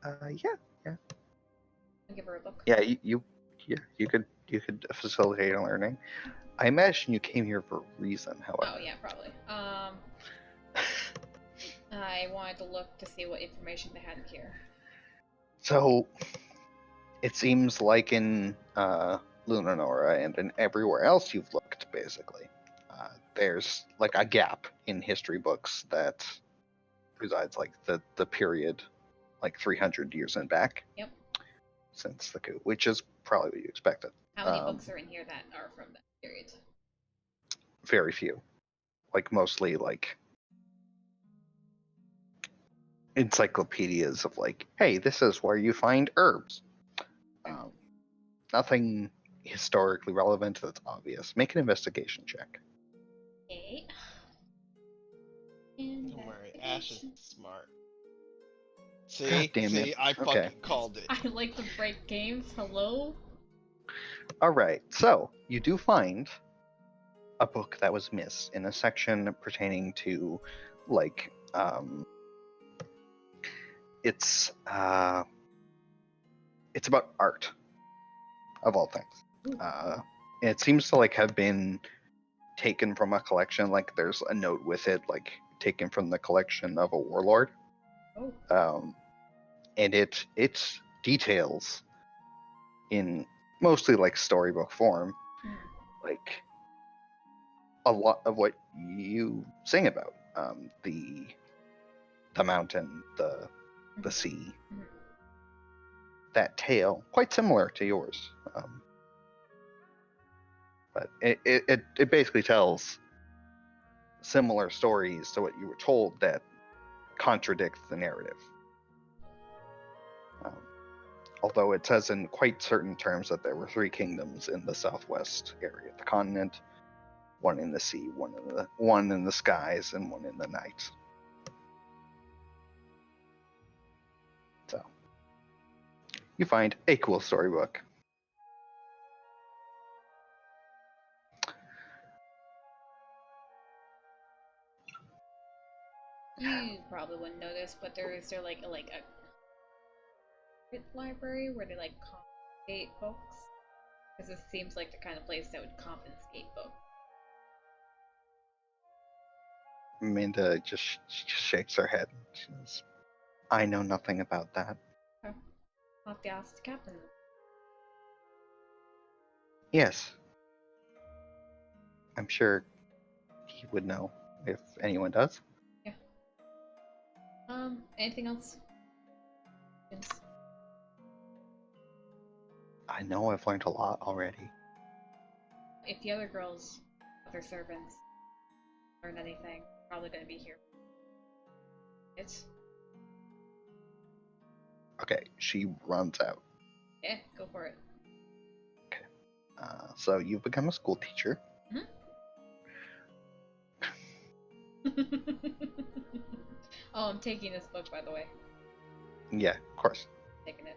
Yeah. I'll give her a book. Yeah, you could facilitate learning. I imagine you came here for a reason, however. Oh yeah, probably. I wanted to look to see what information they had here. So it seems like in Lunanora and in everywhere else you've looked, basically, there's like a gap in history books that resides like the period like 300 years and back. Yep. Since the coup, which is probably what you expected. How many books are in here that are from that period? Very few. Like mostly like encyclopedias of like, hey, this is where you find herbs. Nothing historically relevant that's obvious. Make an investigation check. Okay. Don't worry, Ash is smart. See? God damn it. See, I Okay. fucking called it. I like to break games. Hello? Alright, so you do find a book that was missed in a section pertaining to like it's about art of all things. It seems to like have been taken from a collection. Like there's a note with it, like taken from the collection of a warlord. Oh. And it details in mostly like storybook form, like a lot of what you sing about. The mountain, the sea. That tale, quite similar to yours. But it basically tells similar stories to what you were told that contradict the narrative. Although it says in quite certain terms that there were 3 kingdoms in the southwest area of the continent, one in the sea, one in the skies, and one in the night. So you find a cool storybook. You probably wouldn't notice, but is there like a library where they like confiscate books? Because this seems like the kind of place that would confiscate books. Amanda just shakes her head. She says, I know nothing about that. Okay. I'll have to ask the captain. Yes. I'm sure he would know if anyone does. Yeah. Anything else? Yes. I know I've learned a lot already. If the other girls, other servants, learn anything, probably gonna be here. It's Okay, she runs out. yeah, go for it. So you've become a school teacher. Oh, I'm taking this book, by the way. Yeah, of course. Taking it.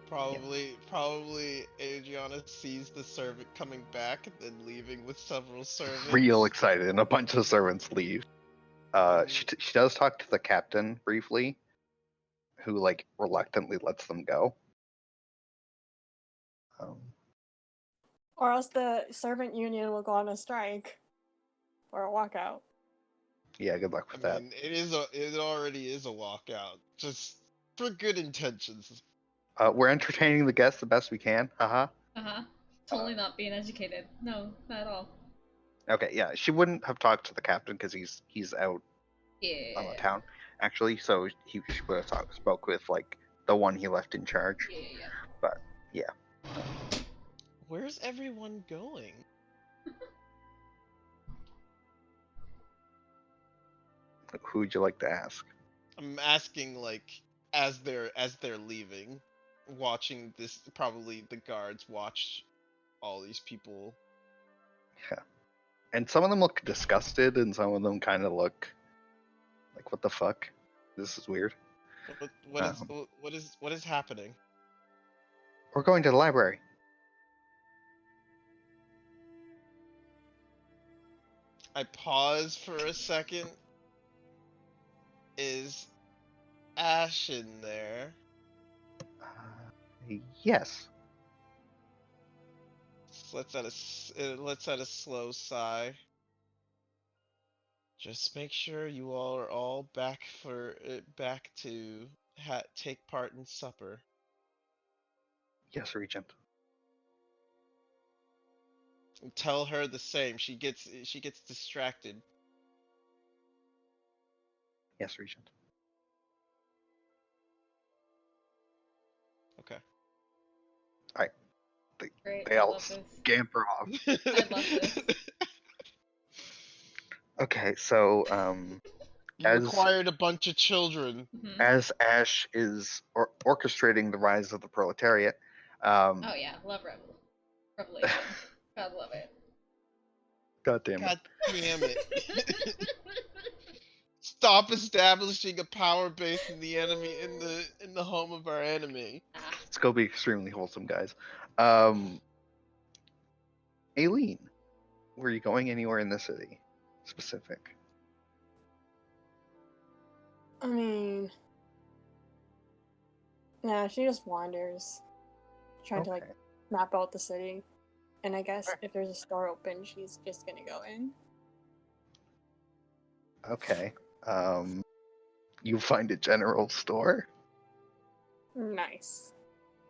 Probably Adriana sees the servant coming back and then leaving with several servants. Real excited, and a bunch of servants leave. She does talk to the captain briefly, who like reluctantly lets them go. Or else the servant union will go on a strike or a walkout. Yeah, good luck with that. It already is a walkout, just for good intentions. We're entertaining the guests the best we can. Totally not being educated. No, not at all. Okay, yeah, she wouldn't have talked to the captain because he's out on the town actually. So she would have spoke with like the one he left in charge. Yeah. But yeah. Where's everyone going? Who would you like to ask? I'm asking like as they're leaving, watching this. Probably the guards watch all these people. And some of them look disgusted, and some of them kind of look like, "What the fuck? This is weird." What is happening? We're going to the library. I pause for a second. Is Ash in there? Yes. Let's at a slow sigh. Just make sure you all are all back to take part in supper. Yes, Regent. And tell her the same. She gets distracted. Yes, Regent. Okay. Great. They I all love this. scamper off. I love this. Okay, so You As- required a bunch of children. Mhm. as Ash is orchestrating the rise of the proletariat, Oh yeah, love Revelation. God love it. God damn it. God damn it. Stop establishing a power base in the enemy in the home of our enemy. Ah, Let's go be extremely wholesome, guys. Aileen, were you going anywhere in the city? Specific. I mean, yeah, she just wanders, trying to like Okay. map out the city. And I guess Alright. if there's a store open, she's just gonna go in. Okay. You find a general store? Nice.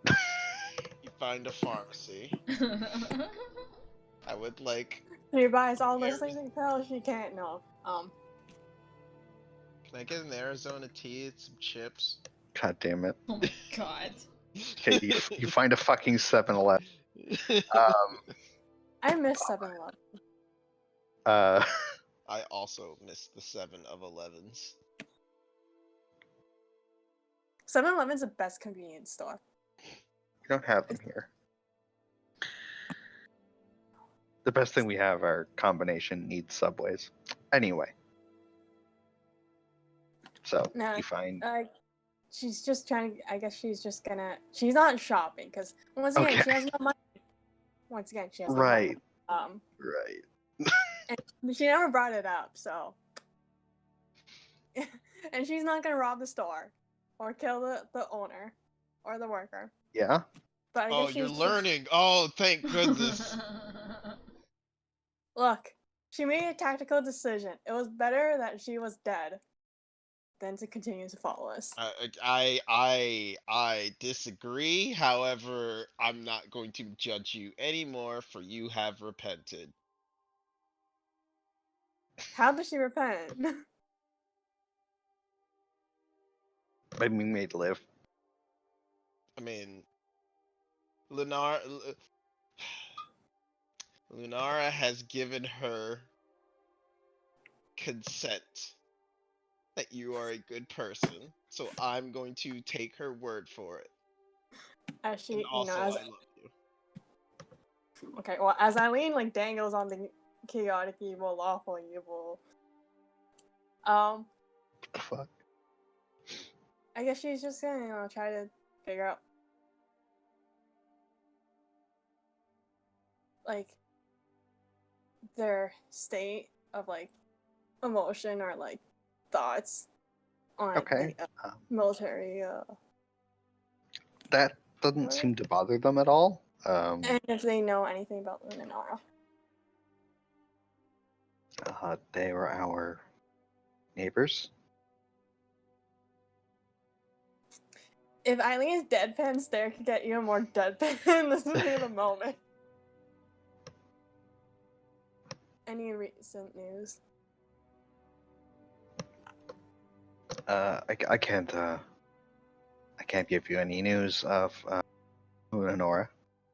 You find a pharmacy. I would like. She buys all the Very- sleeping pills she can't. No. Can I get an Arizona tea and some chips? God damn it. oh my god. Okay, you find a fucking 7-Eleven. I miss 7-Eleven. I also missed the 7-Elevens. 7-Eleven's the best convenience store. We don't have them here. The best thing we have are combination needs subways. Anyway. So, No, you find... she's just trying. I guess she's just gonna. She's not shopping because once again Okay. she has no money. Once again, she has no Right. money. Right. And she never brought it up. So, and she's not gonna rob the store or kill the owner or the worker. Yeah? But I Oh, guess you're she's learning. Oh, thank goodness. Look, she made a tactical decision. It was better that she was dead than to continue to follow us. I disagree. However, I'm not going to judge you anymore, for you have repented. How does she repent? By being made to live. I mean, Lunara has given her consent that you are a good person, so I'm going to take her word for it. As she, And also, as I love you. okay, well, as Eileen like dangles on the chaotic evil, lawful evil, What the fuck? I guess she's just gonna try to figure out like their state of like emotion or like thoughts on Okay. the military That doesn't seem to bother them at all. and if they know anything about Lunara. They were our neighbors. If Eileen's deadpan stare could get even more deadpan, this would be the moment. Any recent news? I can't give you any news of Lenora.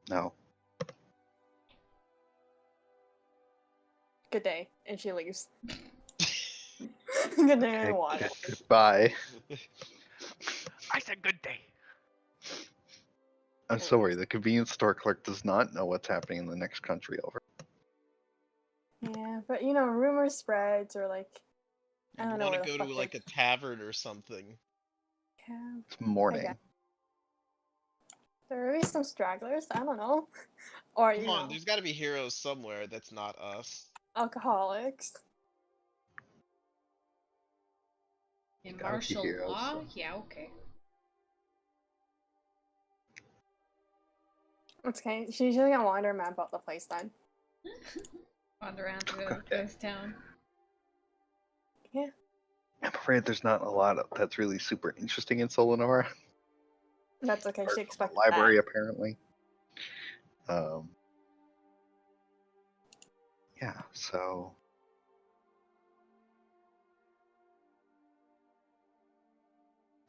No. Good day, and she leaves. Good day, Okay, what? goodbye. I said good day. I'm sorry, the convenience store clerk does not know what's happening in the next country over. Yeah, but you know, rumor spreads or like I You'd don't know want where to the go fuck to like a tavern or something. Yeah, It's morning. guess. There are maybe some stragglers. I don't know, or Come you on, know, there's got to be heroes somewhere that's not us. alcoholics. In Gotta be martial heroes, law? so. Yeah, okay. It's okay. She's usually gonna wander around about the place then. Wander around through Okay. the ghost town. Yeah. I'm afraid there's not a lot that's really super interesting in Solanora. That's okay. Apart She from expected the library, that. apparently. Yeah, so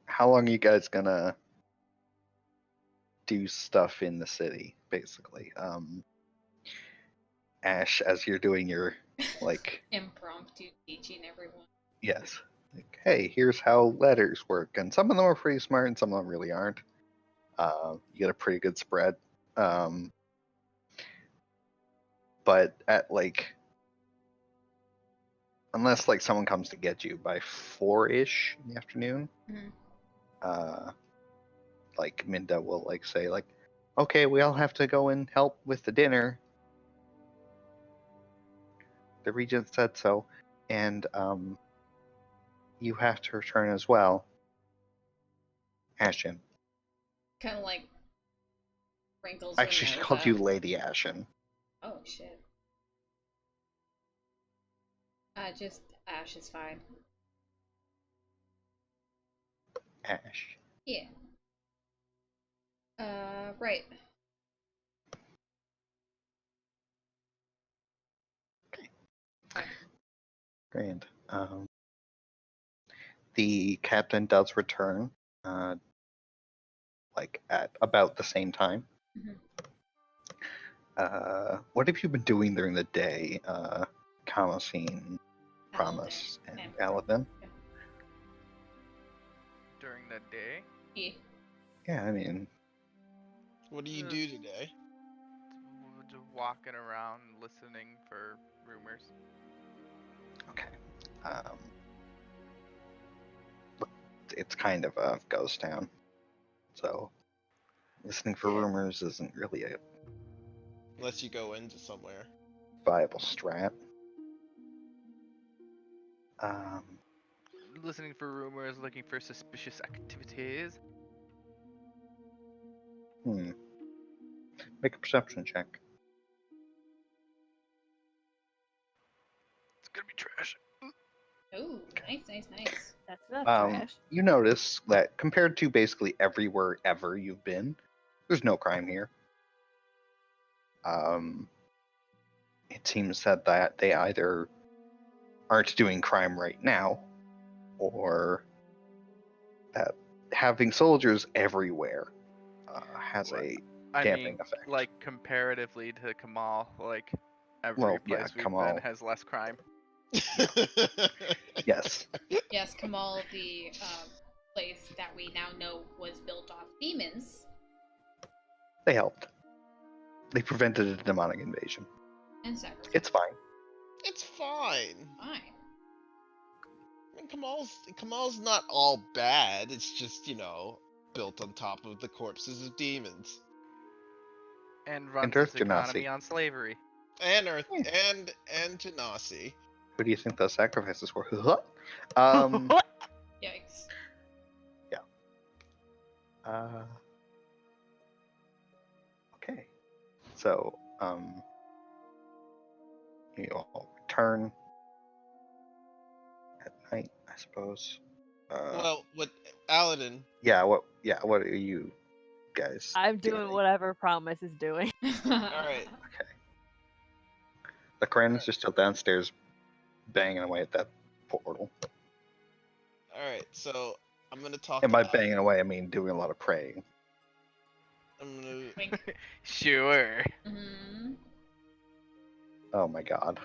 how long are you guys gonna do stuff in the city, basically? Ash, as you're doing your like, Impromptu teaching everyone. yes, like, hey, here's how letters work, and some of them are pretty smart, and some of them really aren't. You get a pretty good spread. But at like, unless like someone comes to get you by 4-ish in the afternoon, Mhm. like Minda will like say like, okay, we all have to go and help with the dinner. The regent said so, and you have to return as well. Ashen. Kind of like wrinkles her Actually, she nose called you up. Lady Ashen. Oh shit. Just Ash is fine. Ash. Yeah. Right. Grand. The captain does return, like at about the same time. Mhm. What have you been doing during the day, Kamasine, Promise, Paladin and Promise. Paladin? During the day, Yeah. Yeah, I mean, What do you do today? just walking around listening for rumors. okay. Um, it's kind of a ghost town, so listening for Yeah. rumors isn't really a Unless you go into somewhere. viable strat. Um, Listening for rumors, looking for suspicious activities. Make a perception check. It's gonna be trash. Oh, nice. That's not trash. You notice that compared to basically everywhere ever you've been, there's no crime here. It seems that they either aren't doing crime right now, or that having soldiers everywhere has a I damping mean, effect. like comparatively to Kamal, like every Well, yeah, place we've Kamal. been has less crime. Yes, Yes, Kamal, the place that we now know was built off demons they helped. They prevented a demonic invasion. and sacrifice. It's fine. It's fine. Fine. I mean, Kamal's not all bad. It's just, built on top of the corpses of demons. And runs Earth its economy Genasi. on slavery. And Earth Yeah. and Genasi. Who do you think those sacrifices were? um, Yikes. okay. So, you all return at night, I suppose. Well, what Aladdin? Yeah. What are you guys I'm doing doing? whatever Promise is doing. All right. Okay. The Kranins are still downstairs, banging away at that portal. All right. So I'm gonna talk. And by about banging away, I mean doing a lot of praying. I'm gonna. Wink. Sure. Mhm. Oh my god.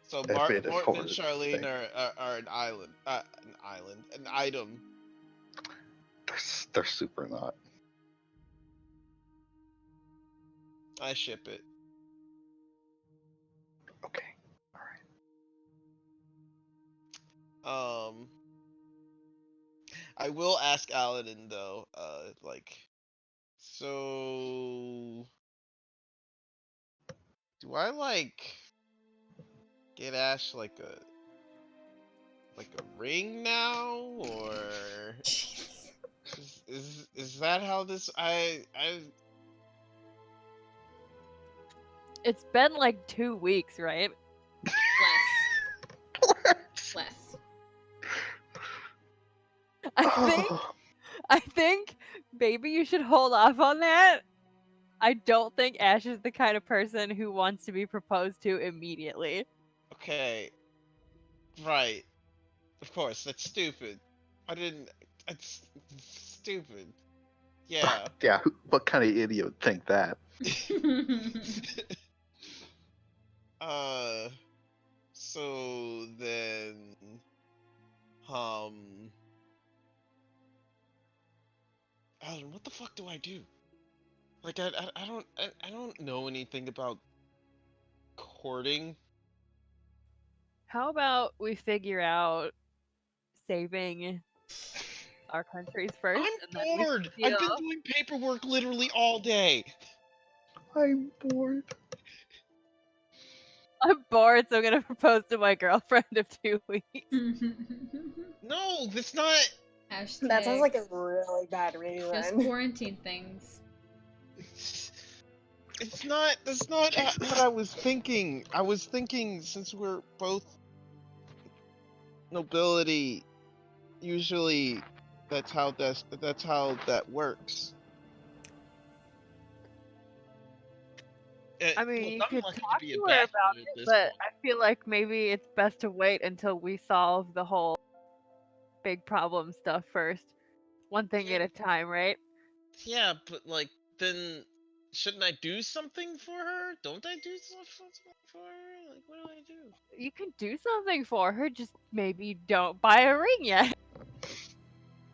So If it is Morton and horror Charlene thing. are an item. They're super not. I ship it. Okay. Alright. I will ask Aladdin though, like, so do I like get Ash like a ring now, or Jeez. is that how this I It's been like 2 weeks, right? Less. I think maybe you should hold off on that. I don't think Ash is the kind of person who wants to be proposed to immediately. okay, right, of course that's stupid. I didn't. It's stupid. Yeah. Yeah, what kind of idiot would think that? uh. So then, Alan, what the fuck do I do? Like, I don't know anything about courting. How about we figure out saving our countries first, I'm and then we bored. deal. I've been doing paperwork literally all day. I'm bored. I'm bored, so I'm gonna propose to my girlfriend of 2 weeks. No, that's not. Hashtag That sounds like a really bad just reason. quarantine things. It's not. That's not what I was thinking. I was thinking since we're both nobility, usually that's how that works. I mean, Well, you I'm could lucky to talk be a to her bachelor about at it, this but point. I feel like maybe it's best to wait until we solve the whole big problem stuff first. One thing Yeah. at a time, right? Yeah, but like, then shouldn't I do something for her? Don't I do something for her? Like, what do I do? You can do something for her, just maybe don't buy a ring yet.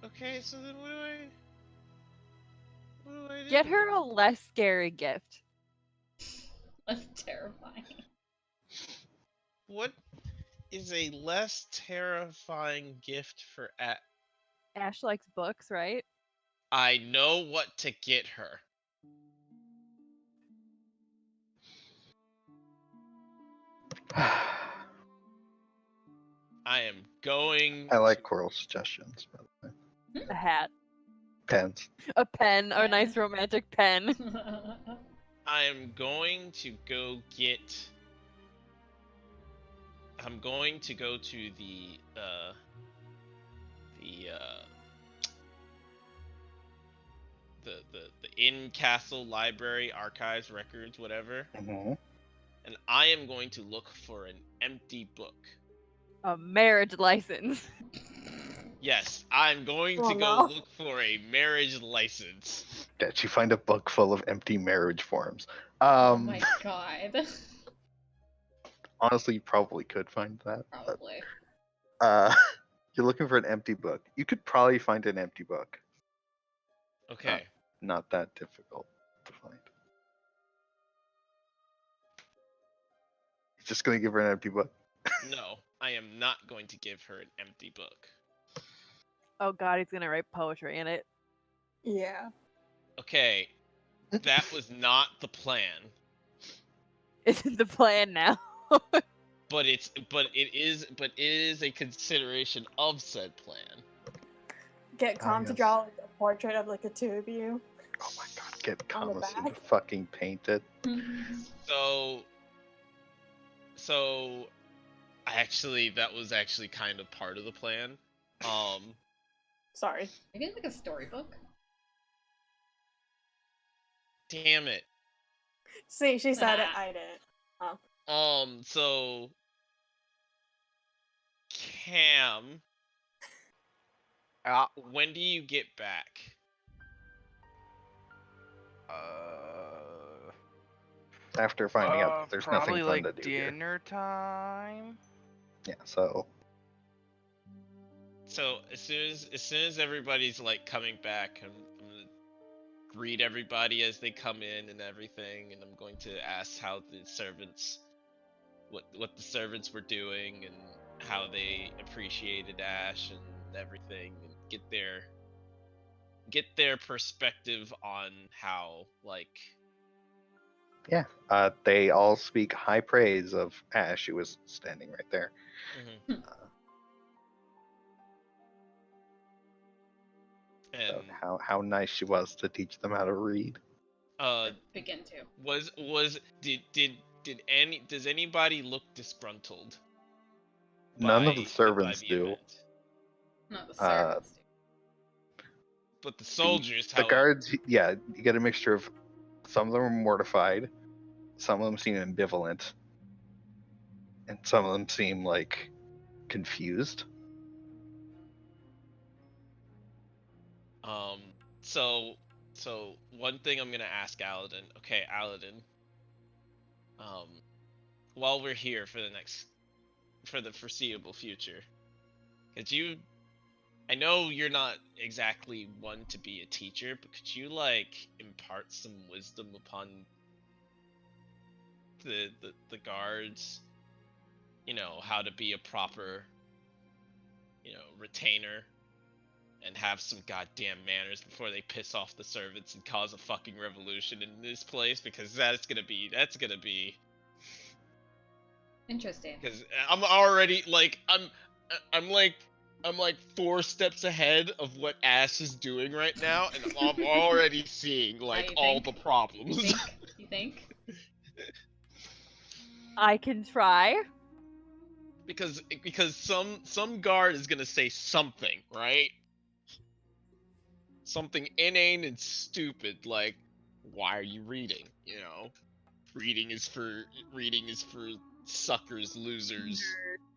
Okay, so then what do I do? Get her a less scary gift. That's terrifying. What is a less terrifying gift for Ash likes books, right? I know what to get her. I am going I like Coral's suggestions, by the way. A hat, Pens. a pen, a Pen. nice romantic pen. I am going to go get. I'm going to go to the in castle library archives records whatever, Mm-hmm. and I am going to look for an empty book. A marriage license. Yes, I'm going to Oh, go no. look for a marriage license. That you find a book full of empty marriage forms. Oh my god. Honestly, you probably could find that. But, Probably. you're looking for an empty book. You could probably find an empty book. Okay. Not that difficult to find. You're just gonna give her an empty book. No, I am not going to give her an empty book. Oh god, he's gonna write poetry in it. Yeah. Okay, that was not the plan. Isn't the plan now? But it is a consideration of said plan. Get Calm to yes. draw like a portrait of like the two of you. Oh my god, get On the Kamasu to back. fucking paint it. So actually that was actually kind of part of the plan. Sorry. Maybe it's like a storybook. Damn it. See, she said it, I didn't. So Cam, when do you get back? after finding out that there's nothing Probably fun like to do here. dinner time. Yeah, so So as soon as everybody's like coming back, I'm gonna greet everybody as they come in and everything, and I'm going to ask how the servants, what the servants were doing, and how they appreciated Ash and everything, and get their perspective on how like yeah, they all speak high praise of Ash, who was standing right there. mhm. and About how nice she was to teach them how to read. uh Begin to. was does anybody look disgruntled None of by the servants the do. event? Not the Uh, servants do. But the The, soldiers, the however, guards, yeah, you get a mixture of some of them are mortified, some of them seem ambivalent, and some of them seem like confused. um, so one thing I'm gonna ask Aladdin. Okay, Aladdin. Um, while we're here for the foreseeable future, could you? I know you're not exactly one to be a teacher, but could you like impart some wisdom upon the guards? You know how to be a proper, retainer and have some goddamn manners before they piss off the servants and cause a fucking revolution in this place, because that's gonna be Interesting. because I'm already like I'm like 4 steps ahead of what Ash is doing right now, and I'm already seeing like you all think? the problems. You think? You think? I can try. because some guard is gonna say something, right? Something inane and stupid, like, why are you reading? Reading is for suckers, losers,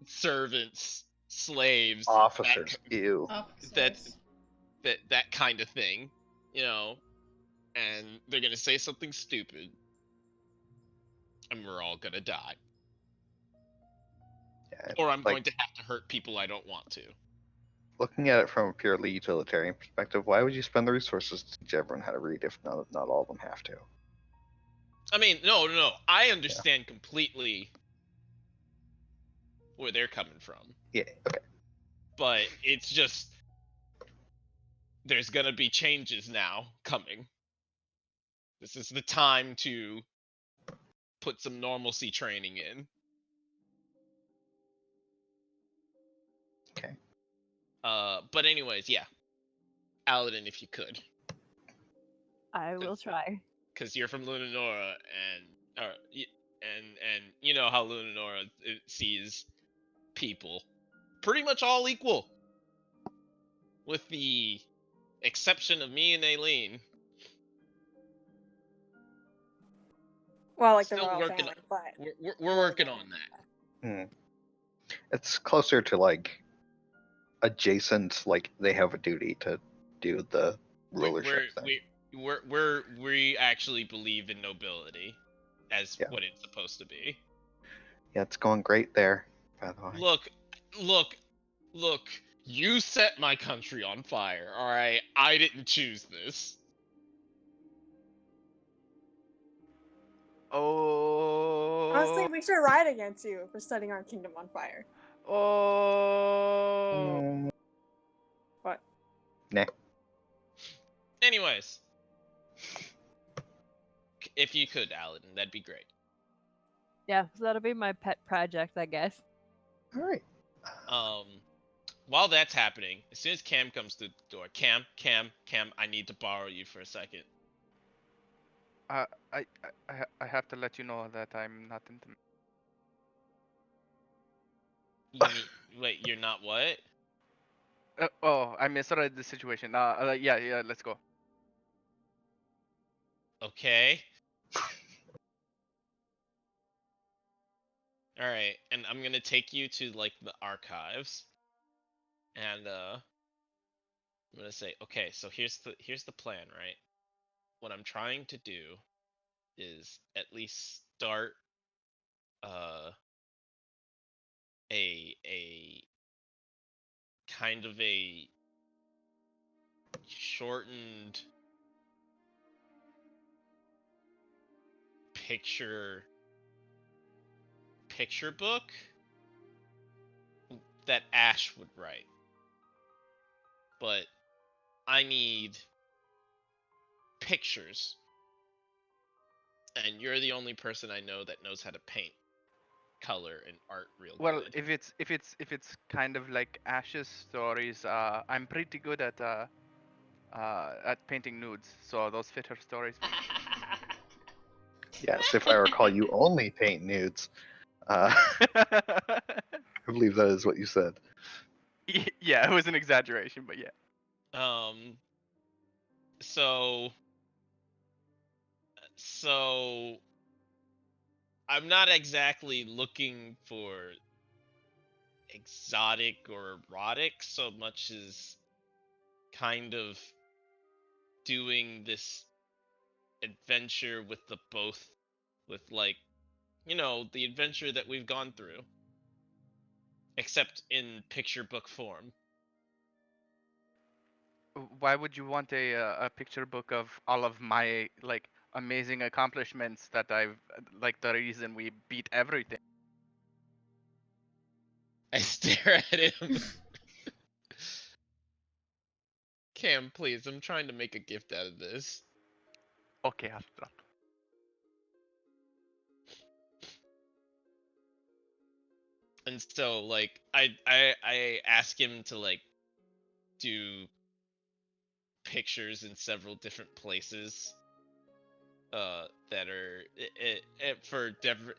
servants, slaves, Officers, ew. that Officers. that kind of thing, and they're gonna say something stupid, and we're all gonna die, Yeah, or I'm like going to have to hurt people I don't want to. looking at it from a purely utilitarian perspective, why would you spend the resources to teach everyone how to read if not all of them have to? I mean, no, I understand completely where they're coming from, Yeah, okay. but it's just there's gonna be changes now coming. This is the time to put some normalcy training in. Okay. But anyways, yeah, Aladdin, if you could, I will try. because you're from Lunanora, and you know how Lunanora sees people pretty much all equal, with the exception of me and Aileen. Well, like the Still royal working. family, but We're working on that. Hmm. It's closer to like adjacent, like they have a duty to do the rulership thing. We actually believe in nobility as Yeah. what it's supposed to be. Yeah, it's going great there, by the way. Look, look. You set my country on fire, all right? I didn't choose this. honestly, Oh. we should ride against you for setting our kingdom on fire. Oh. Mm, What? nah. Anyways, if you could, Aladdin, that'd be great. Yeah, so that'll be my pet project, I guess. All right. While that's happening, as soon as Cam comes to the door, Cam, I need to borrow you for a second. I have to let you know that I'm not into. You need wait, you're not what? Oh, I misread the situation. Yeah, let's go. Okay. All right, and I'm gonna take you to like the archives, and I'm gonna say, okay, so here's the plan, right? What I'm trying to do is at least start a kind of a shortened picture book that Ash would write. But I need pictures. And you're the only person I know that knows how to paint color and art real Well, good. if it's kind of like Ash's stories, I'm pretty good at painting nudes, so those fit her stories. Yes, if I recall, you only paint nudes. I believe that is what you said. Yeah, it was an exaggeration, but yeah. So I'm not exactly looking for exotic or erotic so much as kind of doing this adventure with the both, with like, the adventure that we've gone through, except in picture book form. Why would you want a picture book of all of my like amazing accomplishments that I've like the reason we beat everything? I stare at him. Cam, please, I'm trying to make a gift out of this. Okay, I'll stop. And so like I ask him to like do pictures in several different places that are for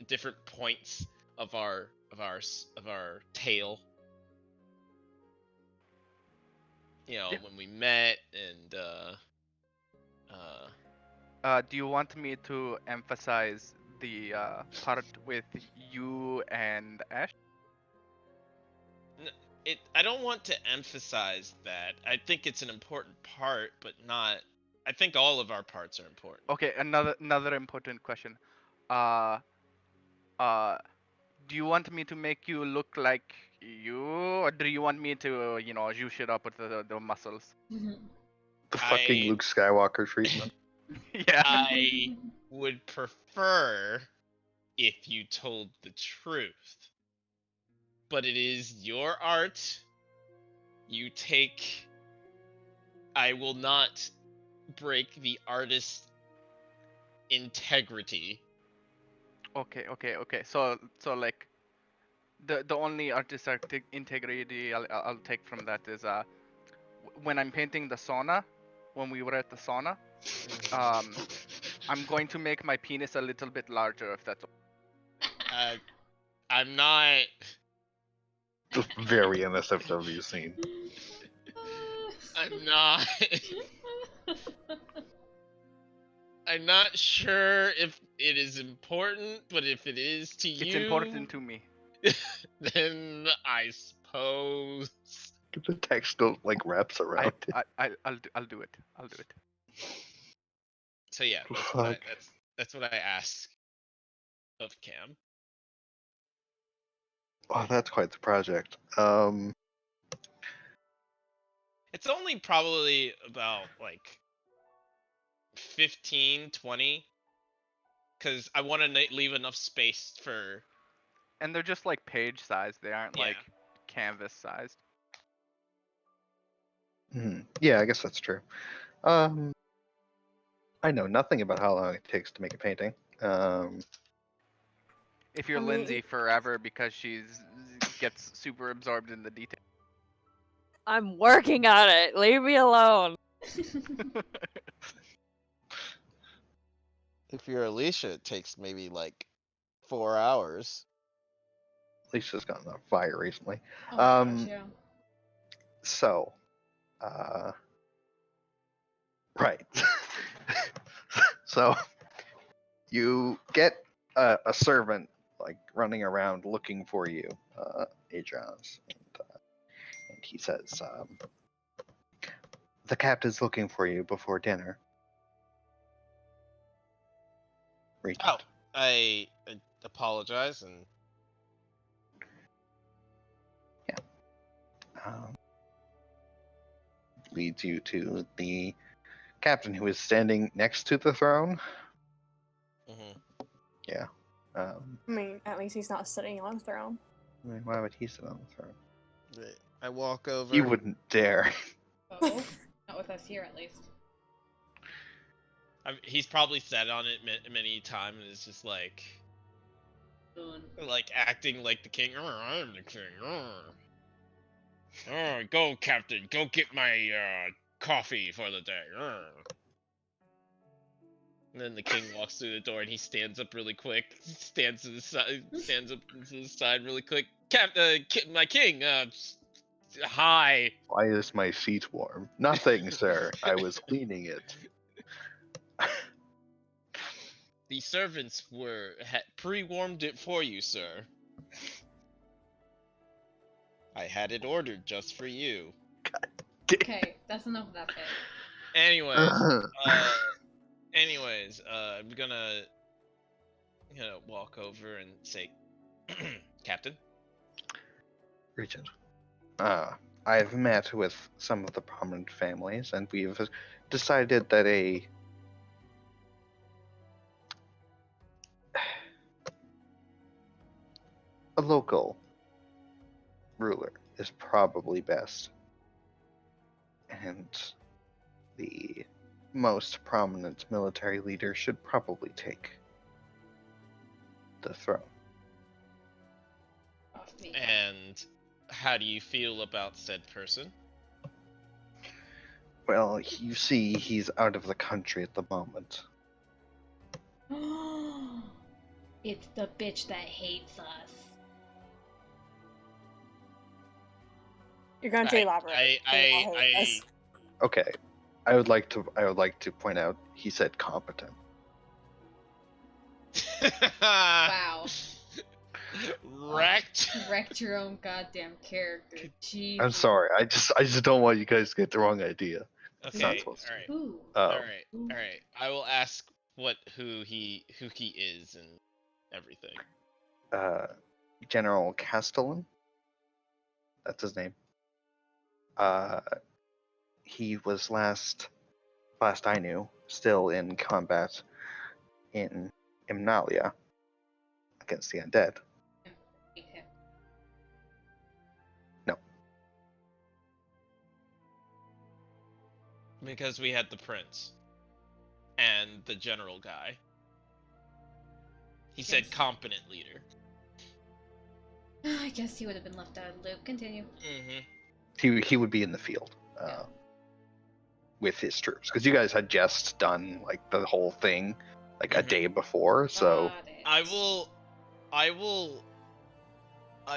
different points of our tale. Yeah. When we met and Do you want me to emphasize the part with you and Ash? I don't want to emphasize that. I think it's an important part, but not. I think all of our parts are important. Okay, another important question. Uh, uh, do you want me to make you look like you, or do you want me to, juice it up with the muscles? The fucking I Luke Skywalker treatment. Yeah. I would prefer if you told the truth. But it is your art. You take. I will not break the artist's integrity. Okay. So like, the only artistic integrity I'll take from that is when I'm painting the sauna, when we were at the sauna, um, I'm going to make my penis a little bit larger if that's. I'm not. Very NSFW scene. I'm not. I'm not sure if it is important, but if it is to you, It's important to me. then I suppose. The text still like wraps around it. I'll do it. I'll do it. So yeah, Fuck. that's what I ask of Cam. Oh, that's quite the project. It's only probably about like 15, 20, because I want to leave enough space for. And they're just like page size. They aren't Yeah. like canvas sized. Yeah, I guess that's true. I know nothing about how long it takes to make a painting. If you're I mean, Lindsay forever because she's gets super absorbed in the detail. I'm working on it. Leave me alone. If you're Alicia, it takes maybe like 4 hours. Lisa's gotten on fire recently. Oh my gosh, yeah. So, right. So, you get a servant like running around looking for you, Adrian's, and he says, "The captain's looking for you before dinner." Read Oh, I apologize and Um, leads you to the captain who is standing next to the throne. mhm. Um, I mean, at least he's not sitting on a throne. I mean, why would he sit on the throne? Right. I walk over. He wouldn't dare. Oh, not with us here at least. He's probably sat on it many times, and it's just like Boon. acting like the king. I am the king. Go, Captain. Go get my coffee for the day. And then the king walks through the door, and he stands up really quick. Stands up to the side really quick. My king. Hi. Why is my seat warm? Nothing, sir. I was cleaning it. The servants had pre-warmed it for you, sir. I had it ordered just for you. Okay, that's enough of that bit. Anyways, I'm gonna walk over and say, Captain. Regent. I've met with some of the prominent families, and we've decided that a local ruler is probably best. And the most prominent military leader should probably take the throne. Off me. And how do you feel about said person? Well, you see, he's out of the country at the moment. It's the bitch that hates us. You're going to elaborate. Okay, I would like to point out he said competent. Wow. Wrecked. Wrecked your own goddamn character. Jeez. I'm sorry. I just don't want you guys to get the wrong idea. It's not Okay. supposed to. All right. Ooh. All right. All right. I will ask who he is and everything. General Castellan. That's his name. He was last I knew, still in combat in Imnalia against the undead. Hate him. No. Because we had the prince and the general guy. He said Yes. competent leader. I guess he would have been left out of the loop. Continue. Mm-hmm. He would be in the field with his troops, because you guys had just done like the whole thing like a day before. So Got it. I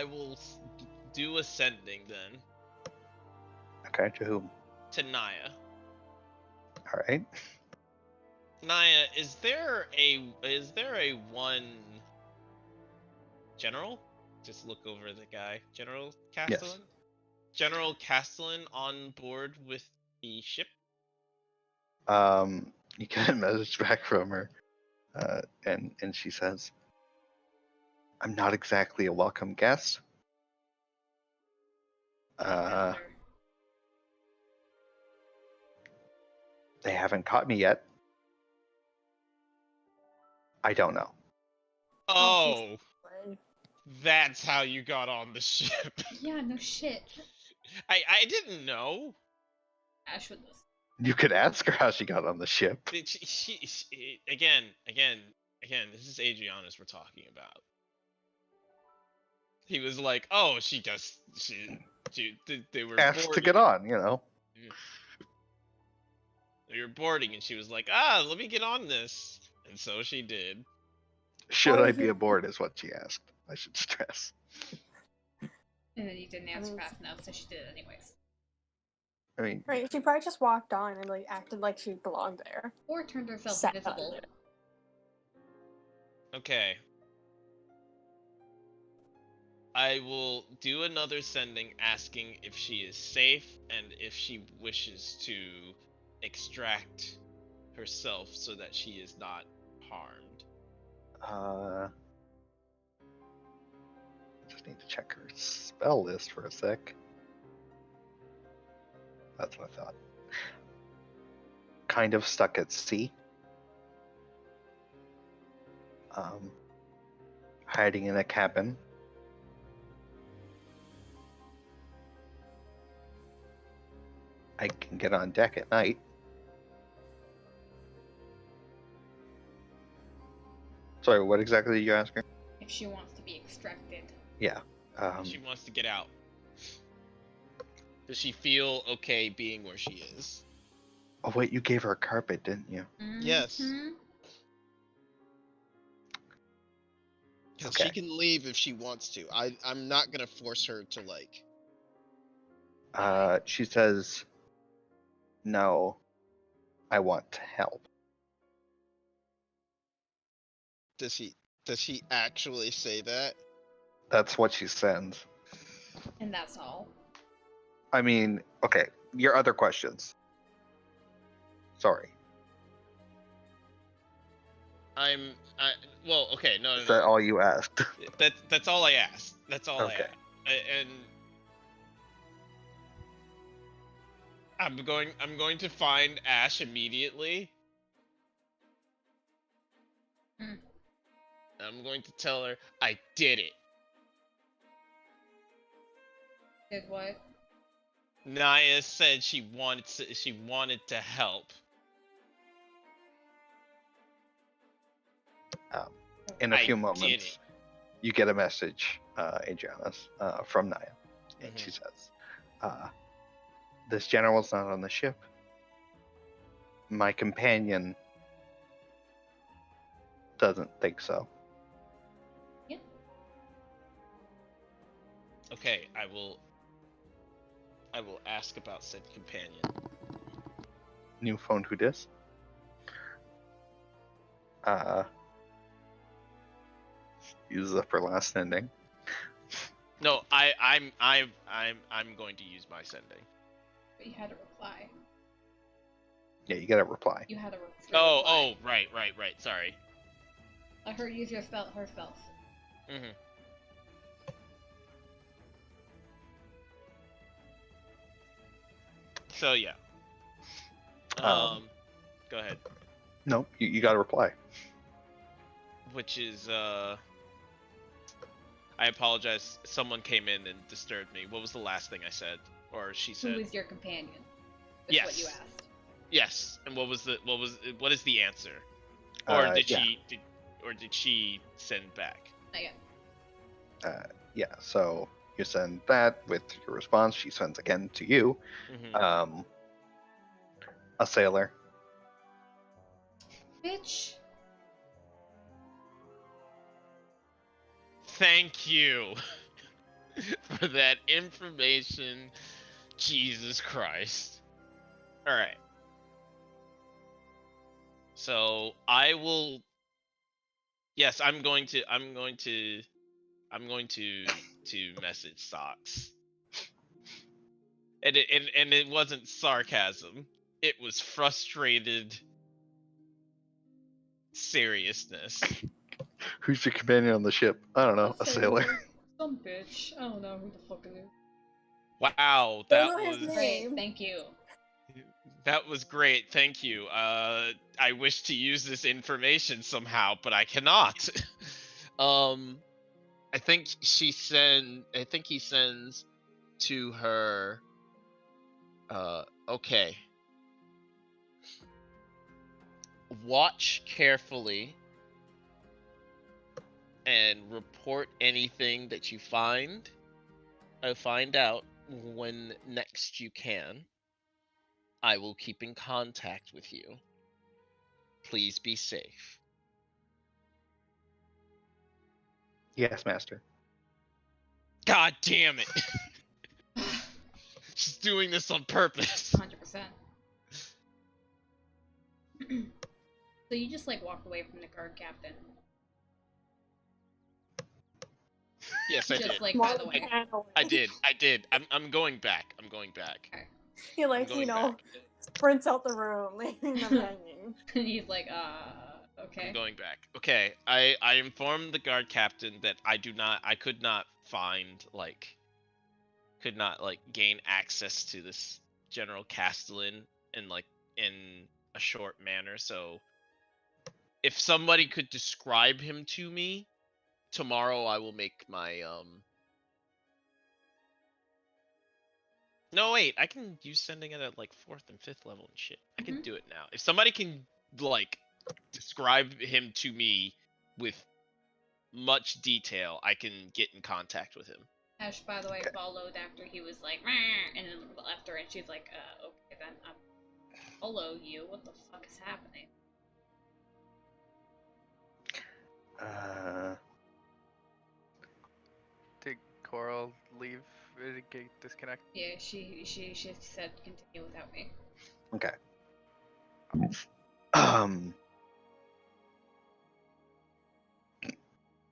will do ascending then okay, to whom? to Naya. All right. Naya, is there a one general? Just look over the guy. General Castellan? General Castellan on board with the ship? You get a message back from her, and she says, "I'm not exactly a welcome guest. They haven't caught me yet. I don't know." Oh, that's how you got on the ship. Yeah, no shit. I didn't know. Ash would listen. You could ask her how she got on the ship. She again. This is Adriana's we're talking about. He was like, "Oh, they were Asked boarding. to get on, you know. They were boarding, and she was like, "Ah, let me get on this," and so she did. Should I be aboard? Is what she asked. I should stress. And then you didn't answer fast enough, so she did it anyways. I mean, Right, she probably just walked on and like acted like she belonged there. Or turned herself Sat invisible. on it. Okay. I will do another sending asking if she is safe and if she wishes to extract herself so that she is not harmed. Just need to check her spell list for a sec. That's what I thought. Kind of stuck at sea. Hiding in a cabin. I can get on deck at night. Sorry, what exactly did you ask her? If she wants to be extracted. Yeah. She wants to get out. Does she feel okay being where she is? Oh wait, you gave her a carpet, didn't you? Yes. Mhm. Because Okay. she can leave if she wants to. I'm not gonna force her to like. She says, "No, I want to help." Does he actually say that? That's what she sends. And that's all. I mean, okay. Your other questions. Sorry. Well, okay, no, Is that all you asked? That's all I asked. That's all Okay. I asked. And I'm going to find Ash immediately. Hmm. I'm going to tell her I did it. Did what? Naya said she wanted to help. In a I few did moments, it. you get a message, Adriana's, from Naya. And Mhm. she says, this general's not on the ship. My companion doesn't think so. Okay, I will ask about said companion. New phone who dis? Uses up her last ending. No, I'm going to use my sending. But you had a reply. Yeah, you get a reply. You had a Oh, reply. right. Sorry. Let her use her spells. Mhm. So yeah. Go ahead. No, you got a reply. Which is I apologize. Someone came in and disturbed me. What was the last thing I said, or she said? Who is your companion? That's Yes. what you asked. Yes. And what is the answer? Or did yeah. she send back? Again. Yeah, so you send that with your response. She sends again to you. Mhm. A sailor. Bitch. Thank you for that information. Jesus Christ. All right. So I will. Yes, I'm going to message Socks. And it wasn't sarcasm. It was frustrated seriousness. Who's your companion on the ship? I don't know, a sailor. Some bitch. I don't know who the fuck it is. Wow, Don't that know his was name. Great, thank you. that was great. Thank you. I wish to use this information somehow, but I cannot. I think he sends to her. Okay. Watch carefully and report anything that you find. Find out when next you can. I will keep in contact with you. Please be safe. Yes, master. God damn it! She's doing this on purpose. 100%. So you just like walk away from the guard captain. Yes, I Just did. like by the way. I did. I'm going back. I'm going back. Okay. He like, going you know, back. sprints out the room, leaving them hanging. He's like, Okay. I'm going back. Okay, I informed the guard captain that I could not gain access to this General Castellan in a short manner. So if somebody could describe him to me tomorrow, I will make my No, wait, I can use sending it at like 4th and 5th level and shit. I can Mhm. do it now. If somebody can describe him to me with much detail, I can get in contact with him. Ash, by the way, Okay. followed after he was like, "Meh," and then left her, and she's like, okay, then I'm follow you. What the fuck is happening? Did Coral leave? Did it get disconnected? Yeah, she said continue without me. Okay.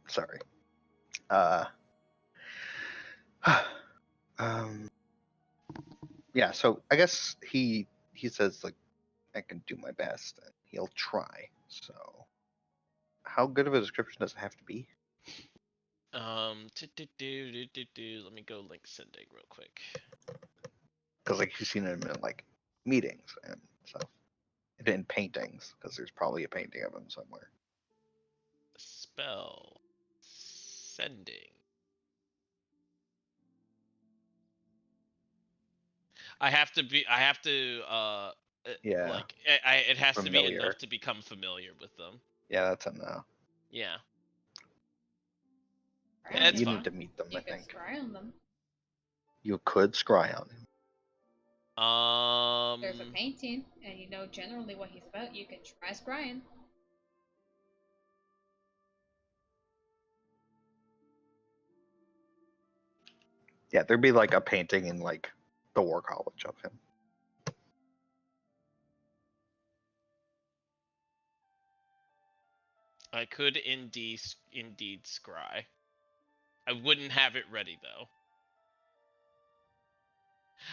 Sorry. Yeah. So I guess he says like I can do my best, and he'll try. So, how good of a description does it have to be? Let me go link sending real quick. Because like you've seen him in like meetings and stuff, and in paintings. Because there's probably a painting of him somewhere. Spell sending. I have to Yeah. it has to be Familiar. enough to become familiar with them. Yeah, that's a no. Yeah. Scry Yeah, on it's You them, fine. need to meet them. You I can think scry on them. you could scry on him. There's a painting, and you know generally what he's about. You can try scrying. Yeah, there'd be like a painting in like the War College of him. I could indeed scry. I wouldn't have it ready though.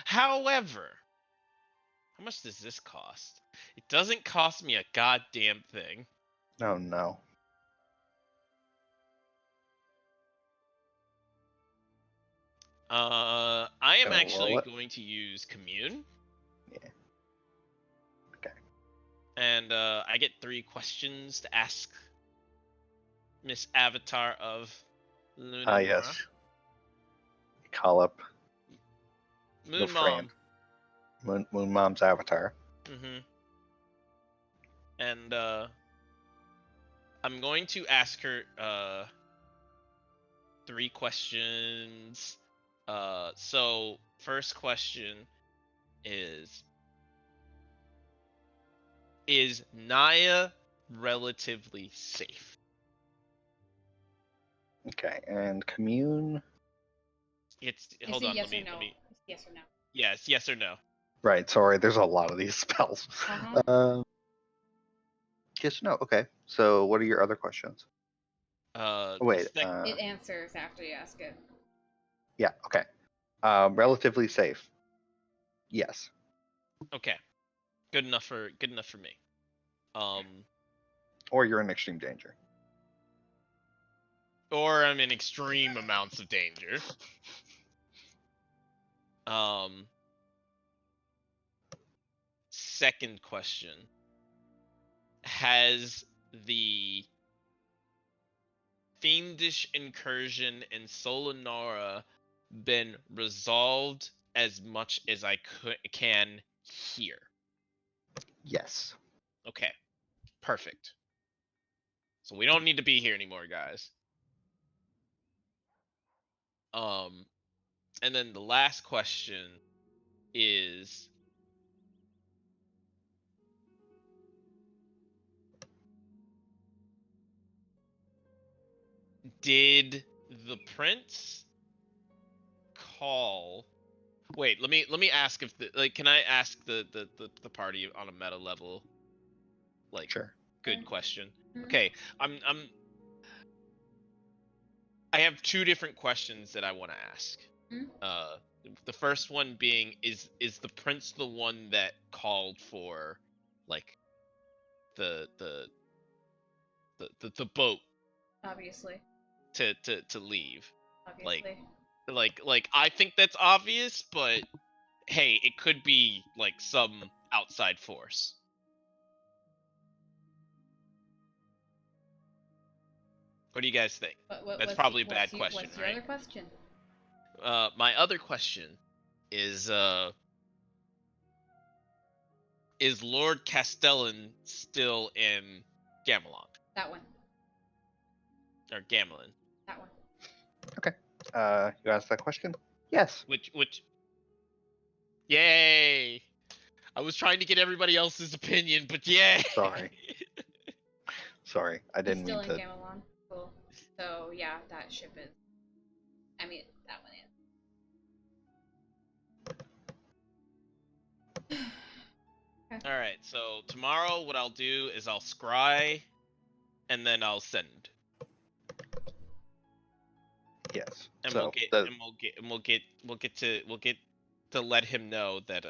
However, how much does this cost? It doesn't cost me a goddamn thing. Oh no. I am Gonna actually roll it? going to use commune. Yeah. Okay. And I get 3 questions to ask Miss Avatar of Luna Yes. Call up Moon your friend, Mom. Moon Mom's avatar. And I'm going to ask her 3 questions. So first question is Naya relatively safe? Okay, and commune. Hold on, yes let or no. me It's yes or no. yes or no. Right. Sorry, there's a lot of these spells. Yes. No. Okay. So, what are your other questions? Oh, wait. It answers after you ask it. Yeah. Okay. Relatively safe. Yes. Okay. Good enough for me. Or you're in extreme danger. Or I'm in extreme amounts of danger. Second question. Has the fiendish incursion in Solanara been resolved as much as I can here? Yes. Okay. Perfect. So we don't need to be here anymore, guys. And then the last question is did the prince call Wait, let me ask if can I ask the party on a meta level? Like Sure. good question. Mhm. Okay, I have 2 different questions that I want to ask. Mhm. The first one being is the prince the one that called for like the the boat Obviously. to leave. Obviously. Like I think that's obvious, but hey, it could be like some outside force. What do you guys think? That's probably a bad question, what's your right? other question? My other question is Lord Castellan still in Gamelon That one. or Gamelin? That one. You asked that question? Yes. Which? Yay! I was trying to get everybody else's opinion, but yay! Sorry. Sorry, I He's didn't still mean in to. Gamelon. Cool. So yeah, that ship is. I mean, that one is. All right, so tomorrow what I'll do is I'll scry, and then I'll send, Yes. and So we'll get to let him know that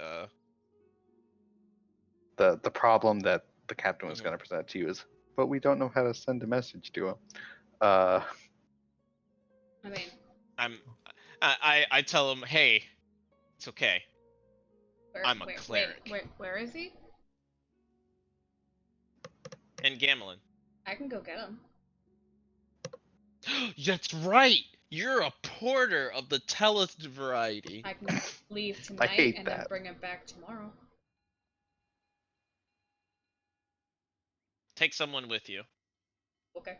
the problem that the captain was Mhm. going to present to you is, but we don't know how to send a message to him. I mean, I tell him, hey, it's okay. I'm a wait, cleric. where is he? And Gamelin. I can go get him. That's right. You're a porter of the Tellus variety. I can leave I tonight hate and then that. bring him back tomorrow. Take someone with you. Okay.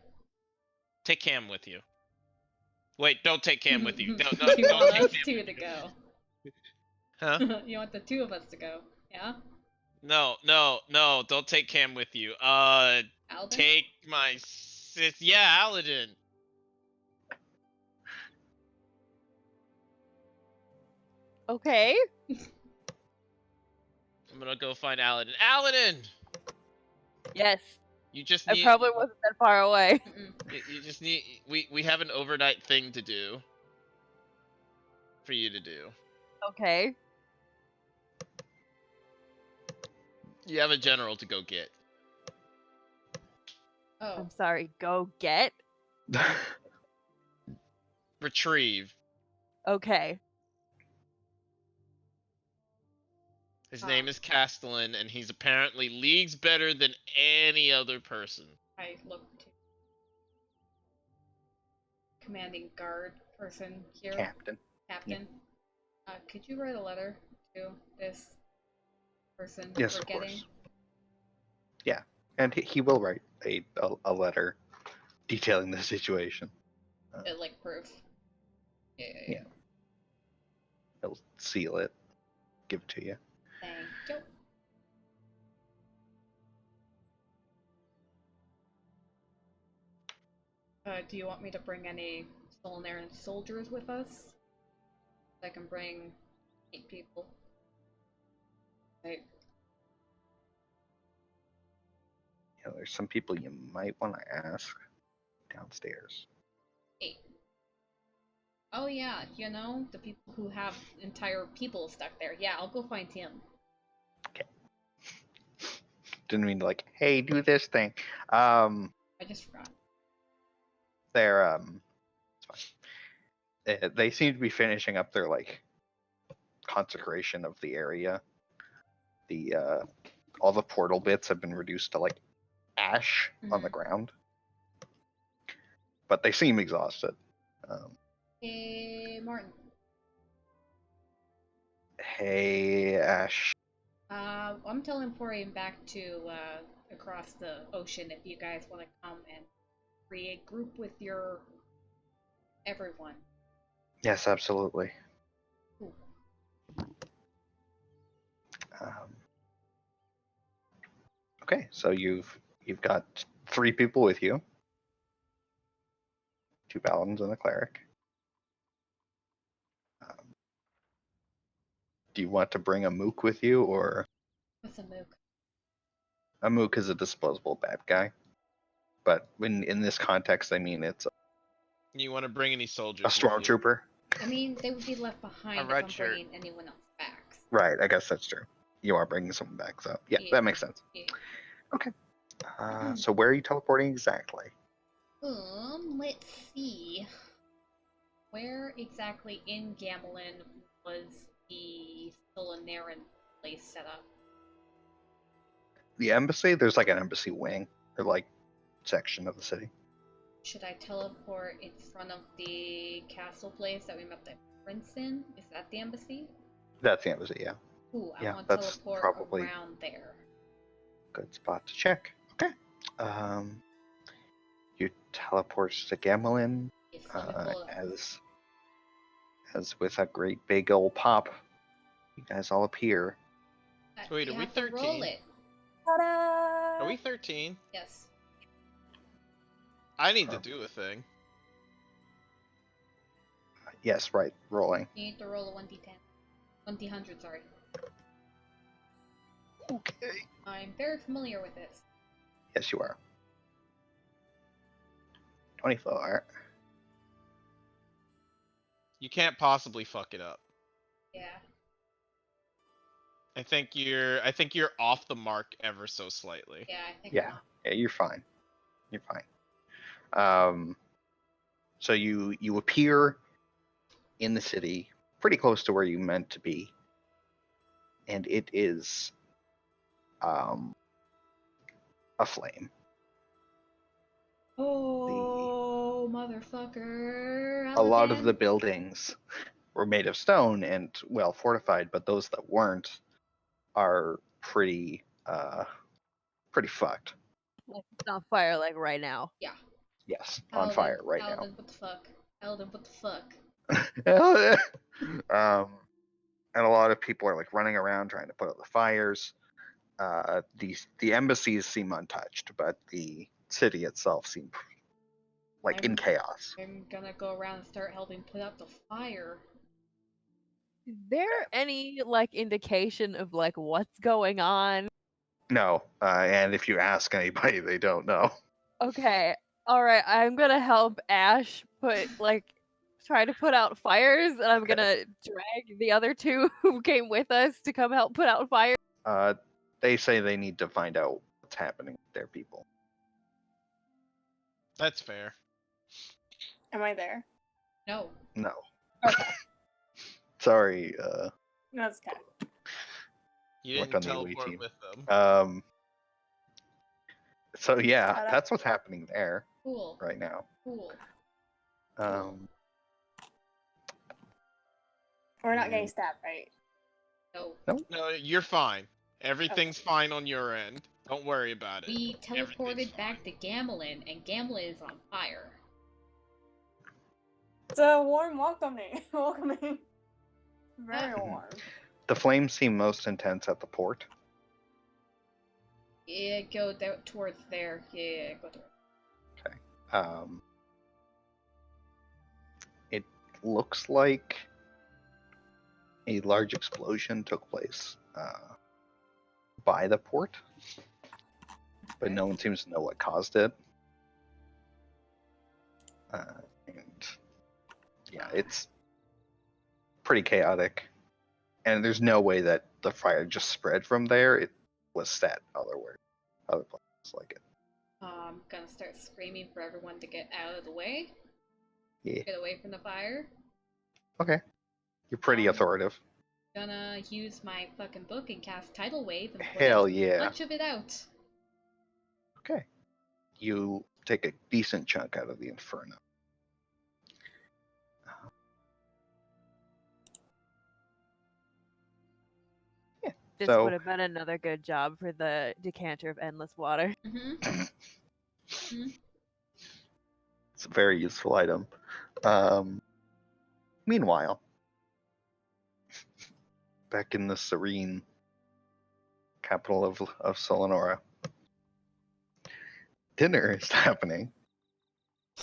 Take Cam with you. Wait, don't take Cam with you. Do Don't you want take us Cam two with to you. go? Huh? You want the two of us to go? Yeah. No, don't take Cam with you. Alden? Take my sis. Yeah, Aladdin. Okay. I'm gonna go find Aladdin. Aladdin! Yes. You just I need. probably wasn't that far away. You just need. We have an overnight thing to do. For you to do. Okay. You have a general to go get. Oh. I'm sorry. Go get. Retrieve. Okay. His name is Castellan, and he's apparently leagues better than any other person. I look to commanding guard person here. Captain. Captain. Could you write a letter to this person Yes, we're of getting? course. Yeah, and he will write a letter detailing the situation. Like proof. Yeah. He'll seal it, give it to you. Thank you. Do you want me to bring any stolen errand soldiers with us? I can bring 8 people. Right. Yeah, there's some people you might want to ask downstairs. 8. Oh yeah, you know, the people who have entire people stuck there. Yeah, I'll go find him. Okay. Didn't mean to like, hey, do this thing. I just forgot. They're it's fine. They seem to be finishing up their like consecration of the area. The all the portal bits have been reduced to like ash on the ground, but they seem exhausted. Hey, Martin. Hey, Ash. I'm teleporting back to across the ocean if you guys want to come and create group with your everyone. Yes, absolutely. Cool. Okay, so you've got 3 people with you. 2 paladins and a cleric. Do you want to bring a mook with you, or What's a mook? a mook is a disposable bad guy? But in this context, I mean it's You want to bring any a soldiers? with you? stormtrooper. I mean, they would be left behind if red I'm shirt. bringing anyone else back. Right, I guess that's true. You are bringing someone back, so yeah, that makes sense. Yeah. So where are you teleporting exactly? Let's see. Where exactly in Gamelin was the Solanaran place set up? The embassy? There's like an embassy wing or like section of the city. Should I teleport in front of the castle place that we met the prince in? Is that the embassy? That's the embassy, yeah. Ooh, I Yeah, want to that's teleport probably around there. good spot to check. Okay. You teleport to Gamelin Yes, let me pull it up. as with a great big old pop, you guys all appear. Wait, You are we have to roll 13? it. Ta-da! Are we 13? Yes. I need to do a thing. Yes, right, rolling. You need to roll a 1d10. 1d100, sorry. Okay. I'm very familiar with this. Yes, you are. 24. You can't possibly fuck it up. Yeah. I think you're off the mark ever so slightly. Yeah, I think Yeah. I'm Yeah, you're fine. You're fine. So you appear in the city, pretty close to where you meant to be, and it is aflame. Oh, motherfucker. A lot of Aladan. the buildings were made of stone and well fortified, but those that weren't are pretty fucked. Like it's on fire like right now. Yeah. Yes, on fire right now. Aladan, what the fuck? Aladan, what the fuck? And a lot of people are like running around trying to put out the fires. The embassies seem untouched, but the city itself seems like in chaos. I'm gonna go around and start helping put out the fire. Is there any like indication of like what's going on? No, and if you ask anybody, they don't know. Okay. Alright, I'm gonna help Ash try to put out fires, and I'm gonna drag the other two who came with us to come help put out fires. They say they need to find out what's happening with their people. That's fair. Am I there? No. No. Okay. Sorry, That's okay. You Work didn't on the away teleport team. with them. So yeah, Cut up. that's what's happening there Cool. right now. Cool. We're not getting stabbed, right? No. No, you're fine. Everything's fine on your end. Don't worry about it. We Everything's teleported back fine. to Gamelin, and Gamelin is on fire. It's a warm welcoming. Welcoming. Very warm. The flames seem most intense at the port. Yeah, go there, towards there. Yeah, go towards. It looks like a large explosion took place by the port, but no one seems to know what caused it. And yeah, it's pretty chaotic. And there's no way that the fire just spread from there. It was set other places like it. I'm gonna start screaming for everyone to get out of the way. Yeah. Get away from the fire. Okay. You're pretty authoritative. Gonna use my fucking book and cast Tidal Wave and put Hell a yeah. bunch of it out. Okay. You take a decent chunk out of the inferno. This So- would have been another good job for the decanter of endless water. Mm-hmm. It's a very useful item. Meanwhile, back in the serene capital of Solanora, dinner is happening.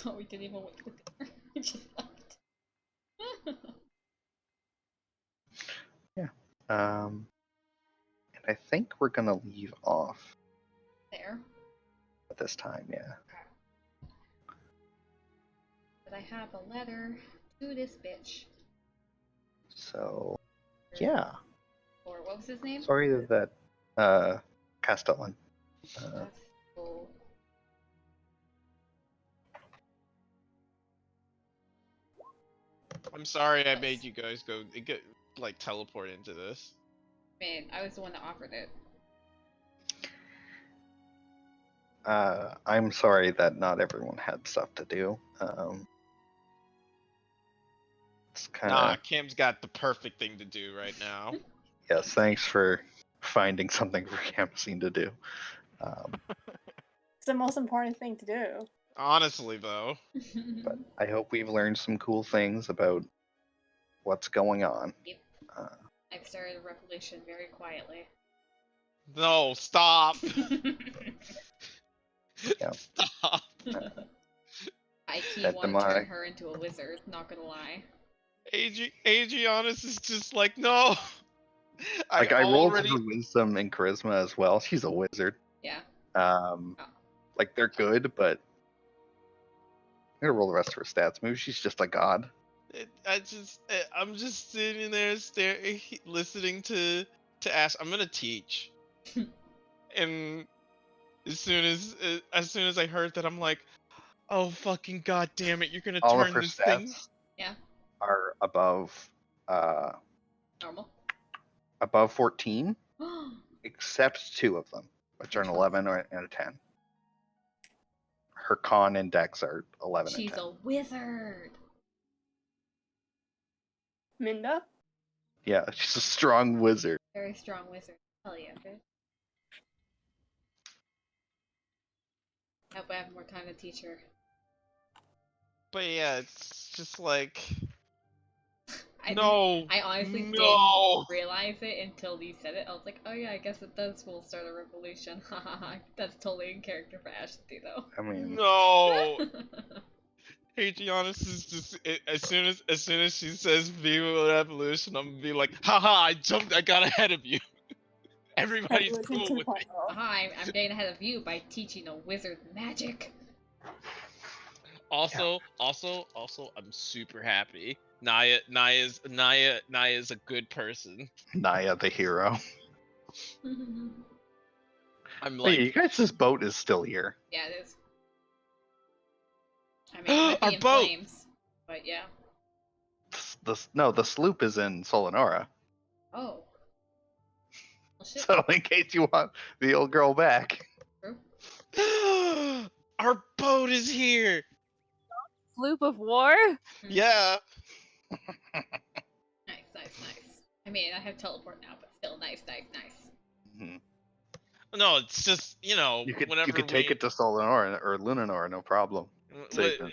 Oh, we didn't even wait for dinner. We just left. And I think we're gonna leave off There. at this time. Yeah. But I have a letter to this bitch. So yeah. Or what was his name? Sorry that Castellan. Castellan. I'm sorry I Yes. made you guys like teleport into this. Man, I was the one that offered it. I'm sorry that not everyone had stuff to do. It's kind Nah, of Cam's got the perfect thing to do right now. yes. Thanks for finding something for Campsine to do. It's the most important thing to do. Honestly, though. But I hope we've learned some cool things about what's going on. Yep. Uh, I've started a revolution very quietly. No, stop. Yeah. Stop. I keep That want to turn demonic- her into a wizard, not gonna lie. Adrianus is just like, no. I rolled already. her wisdom and charisma as well. She's a wizard. Yeah. Like they're good, but I'm gonna roll the rest of her stats. Maybe she's just a god. I'm just sitting there staring, listening to Ash. I'm gonna teach, and as soon as I heard that, I'm like, oh fucking god damn it! You're gonna All of turn her this stats thing. Yeah. are above Normal. above 14, except 2 of them, which are an Which ones? 11 and a 10. Her con and dex are 11 She's and 10. a wizard. Minda? Yeah, she's a strong wizard. Very strong wizard. Hell yeah, bitch. Hope I have more time to teach her. But yeah, it's just like, I honestly no. didn't realize it until you said it. I was like, oh yeah, I guess it does will start a revolution. Haha, that's totally in character for Ashley though. I mean, No. Adrianus is just as soon as she says "Viva Revolution," I'm gonna be like, haha! I got ahead of you. Everybody's Revolution cool with it. 2.0. Hi, I'm getting ahead of you by teaching a wizard magic. Also, I'm super happy. Naya's a good person. Naya the hero. I'm Wait, like, you guys' boat is still here. Yeah, it is. I mean, it might be Our in boat! flames, but yeah. The sloop is in Solanora. Oh. Well, shit. So in case you want the old girl back. True. our boat is here. Sloop of war? Yeah. Nice, nice, nice. I mean, I have teleport now, but still, nice, nice, nice. Mhm. No, it's just You could whenever take it to Solanora or Lunanor, no problem. Save them.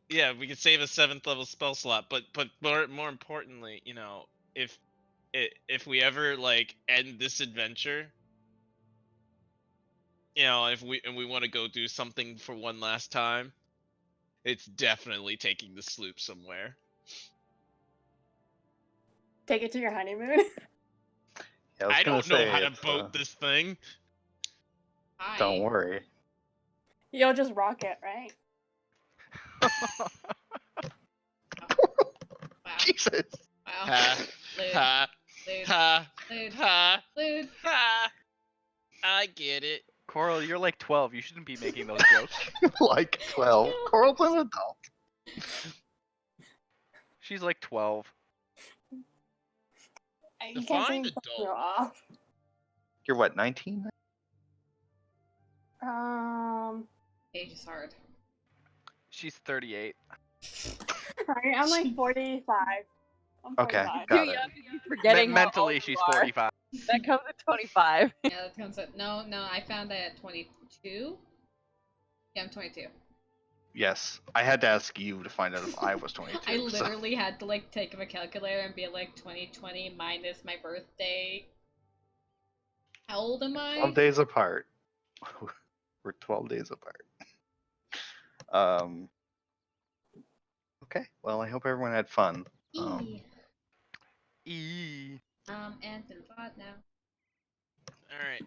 Yeah, we could save a 7th level spell slot, but more importantly, if we ever like end this adventure, if we want to go do something for one last time, it's definitely taking the sloop somewhere. Take it to your honeymoon. Yeah, was I gonna don't know say, how to it's, boat this thing. Hi. Don't worry. You'll just rock it, right? Wow. Jesus. Wow. Ha Lewd. ha Lewd. ha Lewd. ha Lewd. ha. I get it. Coral, you're like 12. You shouldn't be making those jokes. Like 12. Coral's an adult. She's like 12. You can't say Define anything adult. off. You're what, 19? Age is hard. She's 38. Sorry, I'm like 45. I'm Okay. 45. Too Got young it. to be forgetting how Mentally, old she's you are. 45. That comes at 25. Yeah, that comes up. No, I found that at 22. Yeah, I'm 22. Yes. I had to ask you to find out if I was 22. I so- literally had to like take my calculator and be like 2020 minus my birthday. How old am I? 12 days apart. We're 12 days apart. Okay. Well, I hope everyone had fun. E. E. Ant and Pod now. All right.